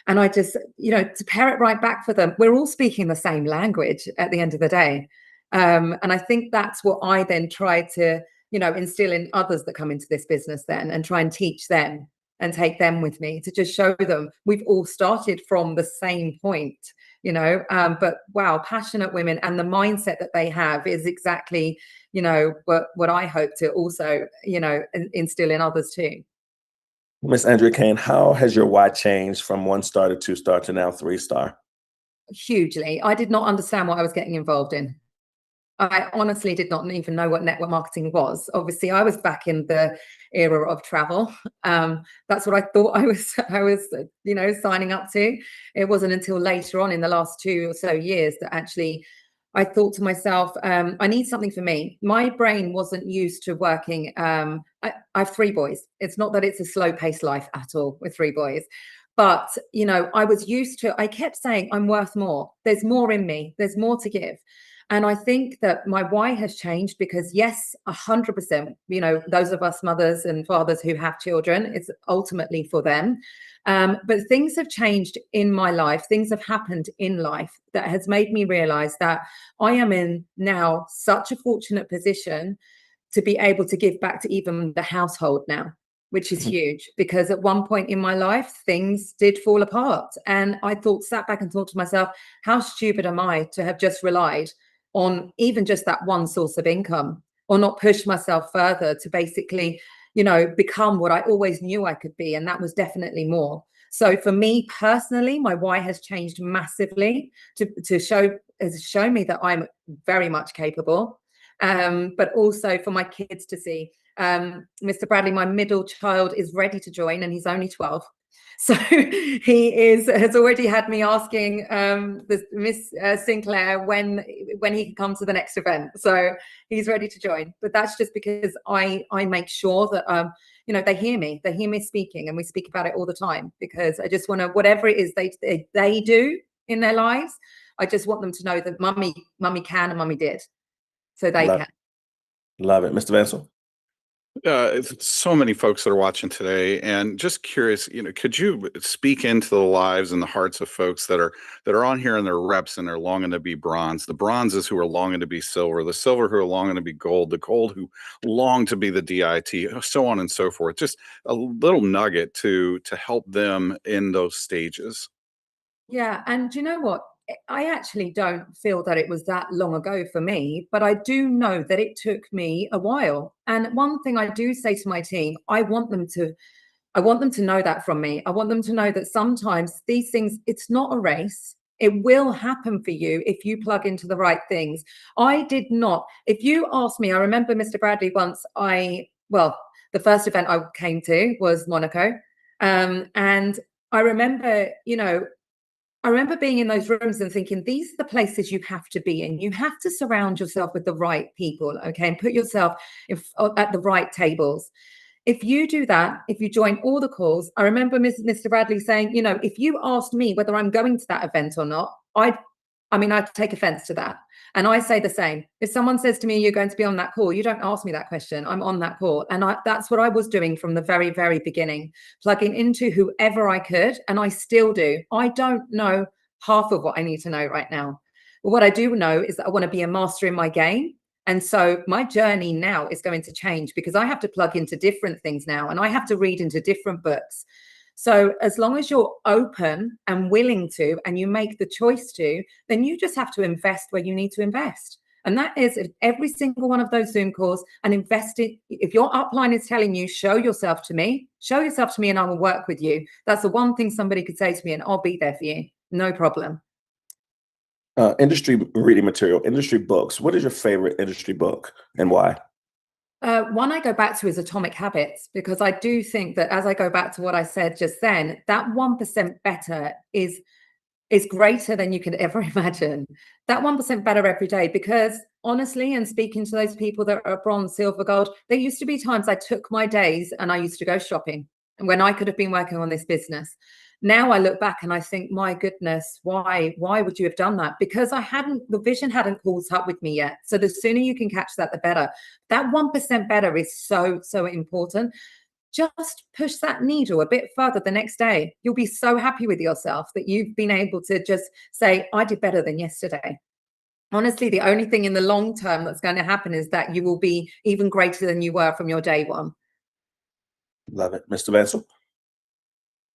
Speaker 7: and I just to pair it right back for them, we're all speaking the same language at the end of the day, and I think that's what I then try to instill in others that come into this business then, and try and teach them and take them with me to just show them we've all started from the same point, but wow, passionate women, and the mindset that they have is exactly, what I hope to also, instill in others too.
Speaker 3: Miss Andrea Kane, how has your why changed from 1-star to 2-star to now 3-star?
Speaker 7: Hugely. I did not understand what I was getting involved in. I honestly did not even know what network marketing was. Obviously, I was back in the era of travel. That's what I thought I was, signing up to. It wasn't until later on in the last 2 or so years that actually I thought to myself, I need something for me. My brain wasn't used to working. I have 3 boys. It's not that it's a slow-paced life at all with 3 boys. But, I was used to, I kept saying, I'm worth more. There's more in me. There's more to give. And I think that my why has changed because, yes, 100%, you know, those of us mothers and fathers who have children, it's ultimately for them. But things have changed in my life. Things have happened in life that has made me realize that I am in now such a fortunate position to be able to give back to even the household now, which is huge, because at one point in my life, things did fall apart. And I sat back and thought to myself, how stupid am I to have just relied on even just that one source of income, or not push myself further to basically, you know, become what I always knew I could be. And that was definitely more. So for me personally, my why has changed massively to show me that I'm very much capable. But also for my kids to see, Mr. Bradley, my middle child, is ready to join, and he's only 12. So has already had me asking Miss Sinclair when he can come to the next event. So he's ready to join. But that's just because I make sure that you know, they hear me speaking, and we speak about it all the time, because I just want to, whatever it is they do in their lives, I just want them to know that mummy can and mummy did, so they can.
Speaker 3: Love it, Mr. Vansel.
Speaker 2: So many folks that are watching today, and just curious, you know, could you speak into the lives and the hearts of folks that are on here and they're reps and they're longing to be bronze, the bronzes who are longing to be silver, the silver who are longing to be gold, the gold who long to be the DIT, so on and so forth. Just a little nugget to help them in those stages.
Speaker 7: Yeah, and do you know what? I actually don't feel that it was that long ago for me, but I do know that it took me a while. And one thing I do say to my team, I want them to know that from me. I want them to know that sometimes these things, it's not a race. It will happen for you if you plug into the right things. I did not. If you ask me, I remember Mr. Bradley once, the first event I came to was Monaco. And I remember, you know, I remember being in those rooms and thinking, these are the places you have to be in. You have to surround yourself with the right people, okay, and put yourself at the right tables. If you do that, if you join all the calls, I remember Mr. Bradley saying, you know, if you asked me whether I'm going to that event or not, I'd take offense to that. And I say the same. If someone says to me, you're going to be on that call, you don't ask me that question. I'm on that call. And that's what I was doing from the very, very beginning, plugging into whoever I could. And I still do. I don't know half of what I need to know right now. But what I do know is that I want to be a master in my game. And so my journey now is going to change because I have to plug into different things now, and I have to read into different books. So as long as you're open and willing to, and you make the choice to, then you just have to invest where you need to invest. And that is every single one of those Zoom calls, and invest it. If your upline is telling you, show yourself to me, and I will work with you. That's the one thing somebody could say to me, and I'll be there for you. No problem.
Speaker 3: Industry reading material, industry books. What is your favorite industry book and why?
Speaker 7: One I go back to is Atomic Habits, because I do think that, as I go back to what I said just then, that 1% better is greater than you could ever imagine. That 1% better every day, because honestly, and speaking to those people that are bronze, silver, gold, there used to be times I took my days and I used to go shopping when I could have been working on this business. Now I look back and I think, my goodness, why would you have done that? Because the vision hadn't caught up with me yet. So the sooner you can catch that, the better. That 1% better is so, so important. Just push that needle a bit further the next day. You'll be so happy with yourself that you've been able to just say, I did better than yesterday. Honestly, the only thing in the long term that's going to happen is that you will be even greater than you were from your day one.
Speaker 3: Love it. Mr. Vansel?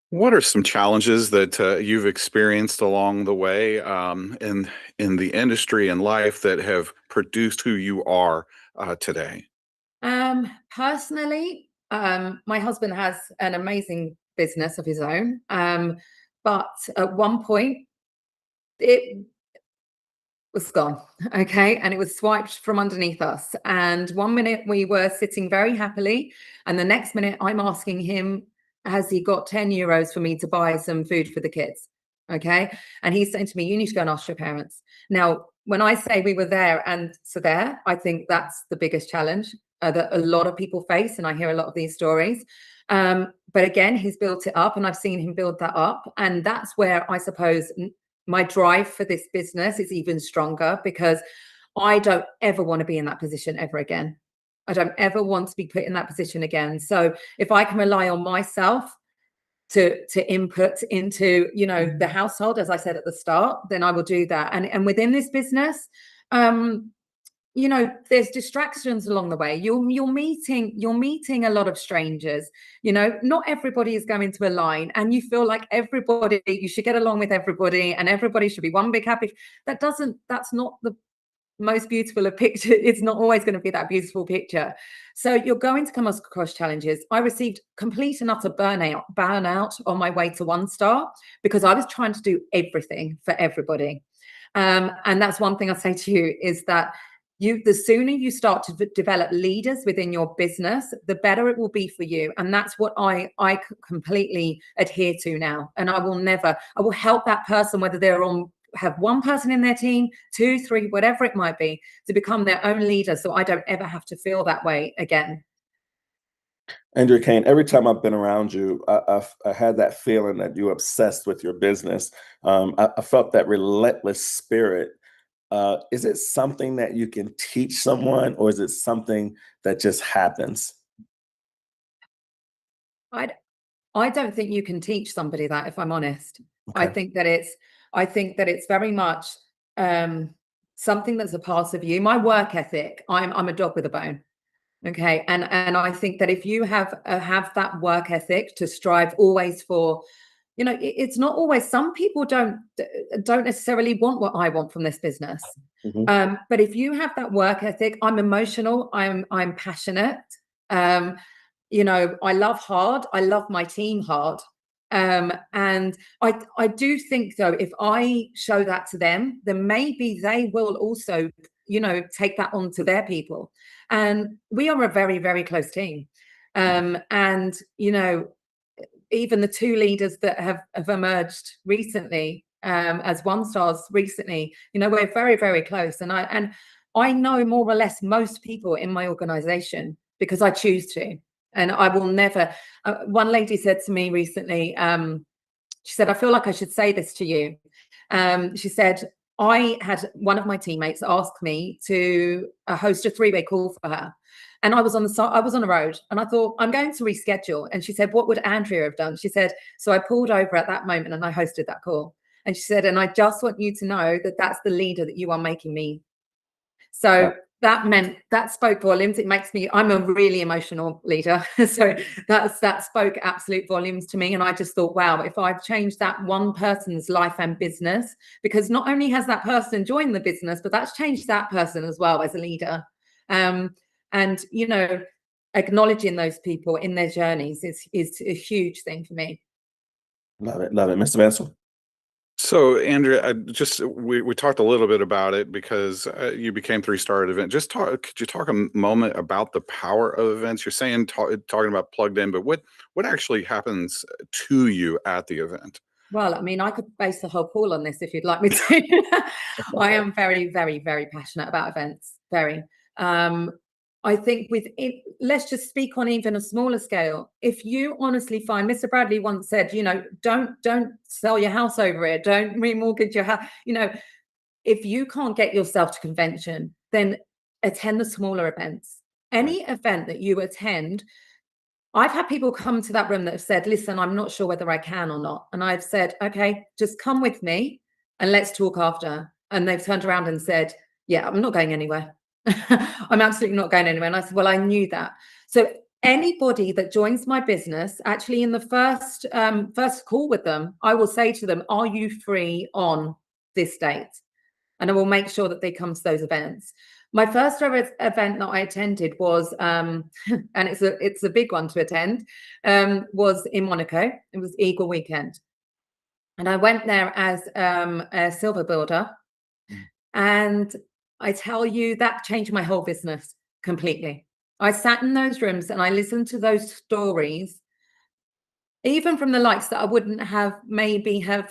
Speaker 2: What are some challenges that you've experienced along the way in the industry and life that have produced who you are today?
Speaker 7: Personally, my husband has an amazing business of his own, but at one point it was gone, okay, and it was swiped from underneath us. And one minute we were sitting very happily, and the next minute I'm asking him, has he got 10 euros for me to buy some food for the kids? Okay. And he's saying to me, you need to go and ask your parents. Now, when I say we were there and so there, I think that's the biggest challenge that a lot of people face. And I hear a lot of these stories. But again, he's built it up, and I've seen him build that up. And that's where I suppose my drive for this business is even stronger, because I don't ever want to be in that position ever again. I don't ever want to be put in that position again. So if I can rely on myself to input into, you know, the household, as I said at the start, then I will do that. And within this business, you know, there's distractions along the way. You're meeting a lot of strangers. You know, not everybody is going to align, and you feel like you should get along with everybody, and everybody should be one big happy. That's not the most beautiful a picture. It's not always going to be that beautiful picture. So you're going to come across challenges. I received complete and utter burnout on my way to One Star because I was trying to do everything for everybody. And that's one thing I say to you is that the sooner you start to develop leaders within your business, the better it will be for you. And that's what I completely adhere to now. And I will help that person, whether have one person in their team, 2, 3, whatever it might be, to become their own leader. So I don't ever have to feel that way again.
Speaker 3: Andrea Kane, every time I've been around you, I had that feeling that you're obsessed with your business. I felt that relentless spirit. Is it something that you can teach someone, or is it something that just happens?
Speaker 7: I don't think you can teach somebody that, if I'm honest.
Speaker 3: Okay.
Speaker 7: I think that it's very much something that's a part of you. My work ethic, I'm a dog with a bone. Okay. And I think that if you have that work ethic to strive always for, you know, it's not always, some people don't necessarily want what I want from this business.
Speaker 3: Mm-hmm.
Speaker 7: But if you have that work ethic, I'm emotional, I'm passionate. You know, I love hard. I love my team hard. And I do think, though, if I show that to them, then maybe they will also, you know, take that on to their people. And we are a very, very close team. And, you know, even the 2 leaders that have emerged recently as One Stars recently, you know, we're very, very close. And I know more or less most people in my organization because I choose to. And I will never, one lady said to me recently, she said, I feel like I should say this to you. She said, I had one of my teammates ask me to host a 3-way call for her. And I was on the road and I thought, I'm going to reschedule. And she said, what would Andrea have done? She said, so I pulled over at that moment and I hosted that call. And she said, and I just want you to know that that's the leader that you are making me. So that spoke volumes. I'm a really emotional leader. So that spoke absolute volumes to me. And I just thought, wow, if I've changed that one person's life and business, because not only has that person joined the business, but that's changed that person as well as a leader. And, you know, acknowledging those people in their journeys is a huge thing for me.
Speaker 3: Love it. Love it. Mr. Vansel.
Speaker 2: So, Andrea, we talked a little bit about it because you became 3-star at event. Could you talk a moment about the power of events? You're saying talking about plugged in, but what actually happens to you at the event?
Speaker 7: Well, I mean, I could base the whole call on this if you'd like me to. I am very, very, very passionate about events. Very. I think let's just speak on even a smaller scale. If you honestly find, Mr. Bradley once said, you know, don't sell your house over it. Don't remortgage your house. You know, if you can't get yourself to convention, then attend the smaller events. Any event that you attend, I've had people come to that room that have said, listen, I'm not sure whether I can or not. And I've said, okay, just come with me and let's talk after. And they've turned around and said, yeah, I'm not going anywhere. I'm absolutely not going anywhere. And I said, well, I knew that. So anybody that joins my business, actually in the first call with them, I will say to them, are you free on this date? And I will make sure that they come to those events. My first event that I attended was, and it's a big one to attend, was in Monaco. It was Eagle Weekend. And I went there as a silver builder. And I tell you, that changed my whole business completely. I sat in those rooms and I listened to those stories, even from the likes that I wouldn't have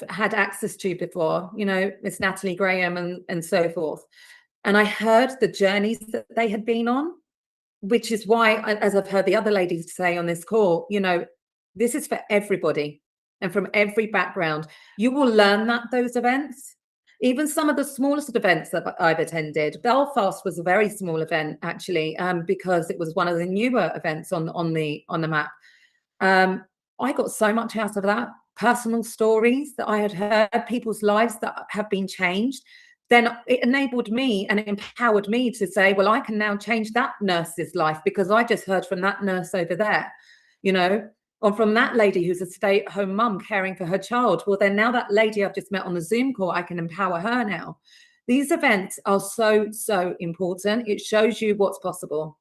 Speaker 7: had access to before, you know, Miss Natalie Graham and so forth. And I heard the journeys that they had been on, which is why, as I've heard the other ladies say on this call, you know, this is for everybody and from every background. You will learn those events. even some of the smallest events that I've attended. Belfast was a very small event, actually, because it was one of the newer events on the map. I got so much out of that. Personal stories that I had heard, people's lives that have been changed. Then it enabled me and it empowered me to say, well, I can now change that nurse's life because I just heard from that nurse over there, you know, or from that lady who's a stay-at-home mum caring for her child. Well, then now that lady I've just met on the Zoom call, I can empower her now. These events are so, so important. It shows you what's possible.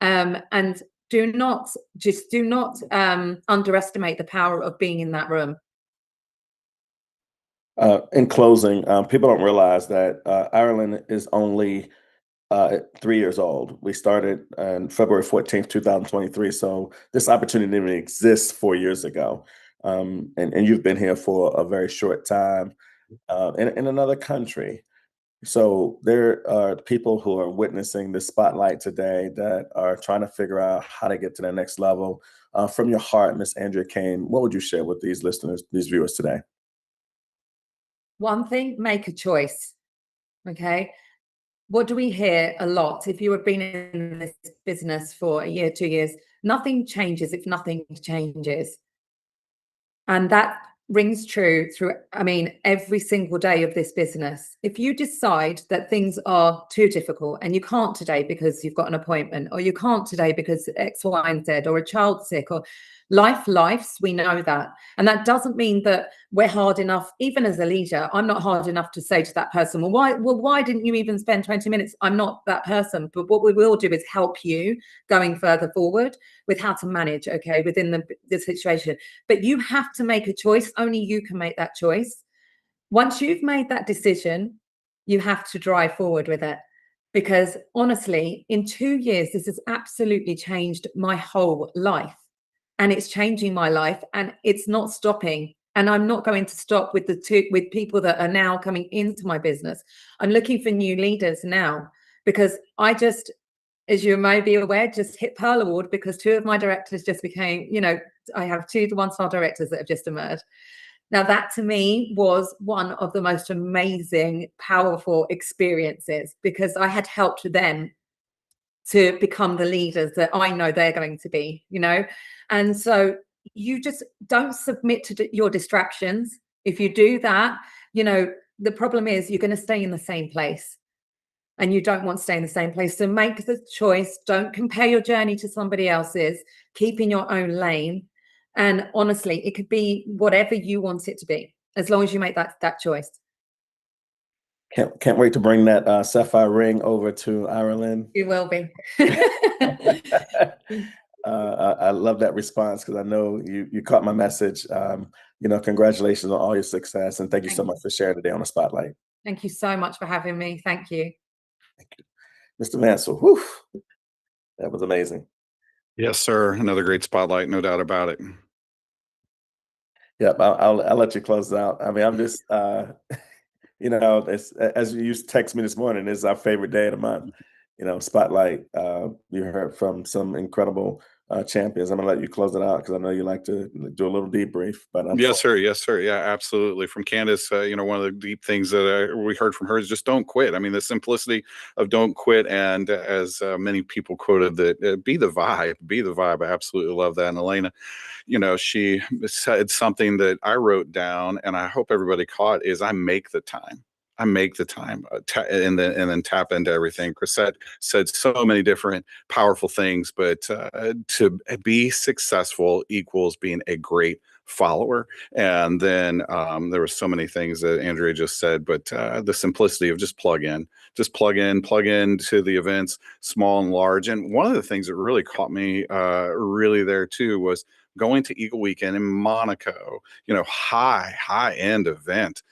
Speaker 7: And do not underestimate the power of being in that room.
Speaker 3: In closing, people don't realize that Ireland is only 3 years old. We started on February 14th, 2023. So this opportunity didn't even exist 4 years ago. And you've been here for a very short time in another country. So there are people who are witnessing this spotlight today that are trying to figure out how to get to the next level. From your heart, Miss Andrea Kane, what would you share with these listeners, these viewers today?
Speaker 7: One thing, make a choice. Okay. What do we hear a lot? If you have been in this business for a year, 2 years, nothing changes if nothing changes. And that rings true through, I mean, every single day of this business. If you decide that things are too difficult and you can't today because you've got an appointment, or you can't today because X, Y, and Z, or a child's sick, or life's, we know that. And that doesn't mean that we're hard enough. Even as a leader, I'm not hard enough to say to that person, why didn't you even spend 20 minutes? I'm not that person. But what we will do is help you going further forward with how to manage, okay, within the situation. But you have to make a choice. Only you can make that choice. Once you've made that decision, you have to drive forward with it. Because honestly, in 2 years, this has absolutely changed my whole life. And it's changing my life, and it's not stopping. And I'm not going to stop with with people that are now coming into my business. I'm looking for new leaders now, because I just, as you may be aware, just hit Pearl Award because 2 of my directors just became, you know, I have 2 one-star directors that have just emerged. Now that to me was one of the most amazing, powerful experiences, because I had helped them to become the leaders that I know they're going to be, you know. And so you just don't submit to your distractions. If you do that, you know, the problem is you're going to stay in the same place, and you don't want to stay in the same place. So make the choice. Don't compare your journey to somebody else's. Keep in your own lane. And honestly, it could be whatever you want it to be, as long as you make that choice.
Speaker 3: Can't wait to bring that sapphire ring over to Ireland.
Speaker 7: You will be.
Speaker 3: I love that response, because I know you caught my message. You know, congratulations on all your success, and thank you so much for sharing today on the Spotlight.
Speaker 7: Thank you so much for having me. Thank you.
Speaker 3: Thank you, Mr. Vansel. Whew, that was amazing.
Speaker 2: Yes, sir. Another great spotlight, no doubt about it.
Speaker 3: Yep, I'll let you close it out. I mean, I'm just you know, as you used to text me this morning, this is our favorite day of the month. You know, Spotlight. You heard from some incredible champions. I'm gonna let you close it out because I know you like to do a little debrief. But
Speaker 2: Yes, sir. Yes, sir. Yeah, absolutely. From Candace, you know, one of the deep things that we heard from her is just don't quit. I mean, the simplicity of don't quit. And as many people quoted that, be the vibe, be the vibe. I absolutely love that. And Elena, you know, she said something that I wrote down, and I hope everybody caught, is I make the time. I make the time and then tap into everything. Chrisette said so many different powerful things, but to be successful equals being a great follower. And then there were so many things that Andrea just said, but the simplicity of just plug into the events, small and large. And one of the things that really caught me really there too was going to Eagle Weekend in Monaco, you know, high end event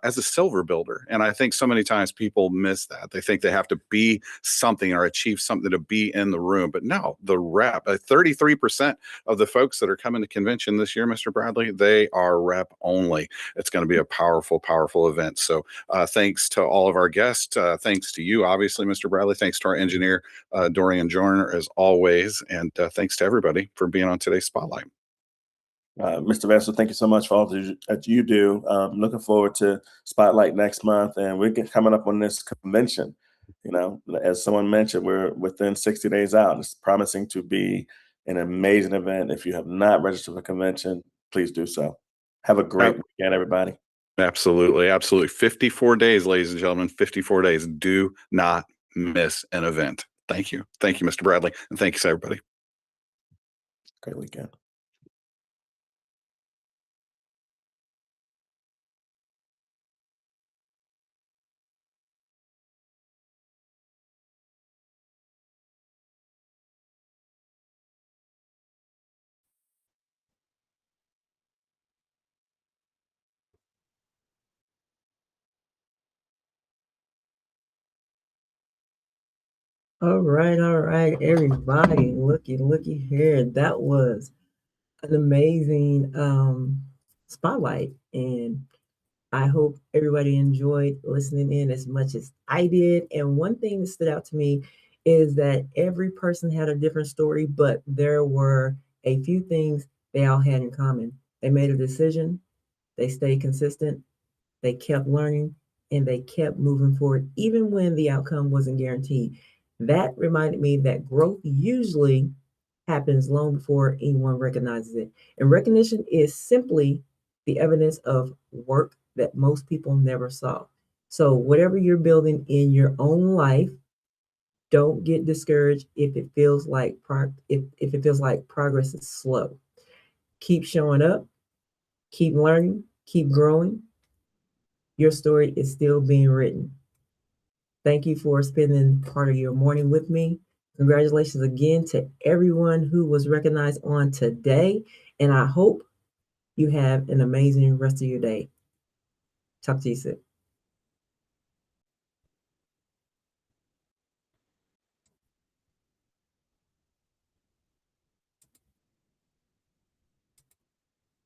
Speaker 2: as a silver builder. And I think so many times people miss that. They think they have to be something or achieve something to be in the room. But no, the rep, 33% of the folks that are coming to convention this year, Mr. Bradley, they are rep only. It's going to be a powerful, powerful event. So thanks to all of our guests. Thanks to you, obviously, Mr. Bradley. Thanks to our engineer, Dorian Joyner, as always. And thanks to everybody for being on today's Spotlight.
Speaker 3: Mr. Vassell, thank you so much for all that you do. Looking forward to Spotlight next month, and we're coming up on this convention. You know, as someone mentioned, we're within 60 days out. It's promising to be an amazing event. If you have not registered for the convention, please do so. Have a great weekend, everybody.
Speaker 2: Absolutely. Absolutely. 54 days, ladies and gentlemen, 54 days. Do not miss an event. Thank you. Thank you, Mr. Bradley. And thank you, everybody.
Speaker 3: Great weekend.
Speaker 1: All right, everybody. Looky here. That was an amazing spotlight, and I hope everybody enjoyed listening in as much as I did. And one thing that stood out to me is that every person had a different story, but there were a few things they all had in common. They made a decision, they stayed consistent, they kept learning, and they kept moving forward, even when the outcome wasn't guaranteed. That reminded me that growth usually happens long before anyone recognizes it. And recognition is simply the evidence of work that most people never saw. So, whatever you're building in your own life, don't get discouraged if it feels like if it feels like progress is slow. Keep showing up, keep learning, keep growing. Your story is still being written. Thank you for spending part of your morning with me. Congratulations again to everyone who was recognized on today. And I hope you have an amazing rest of your day. Talk to you soon.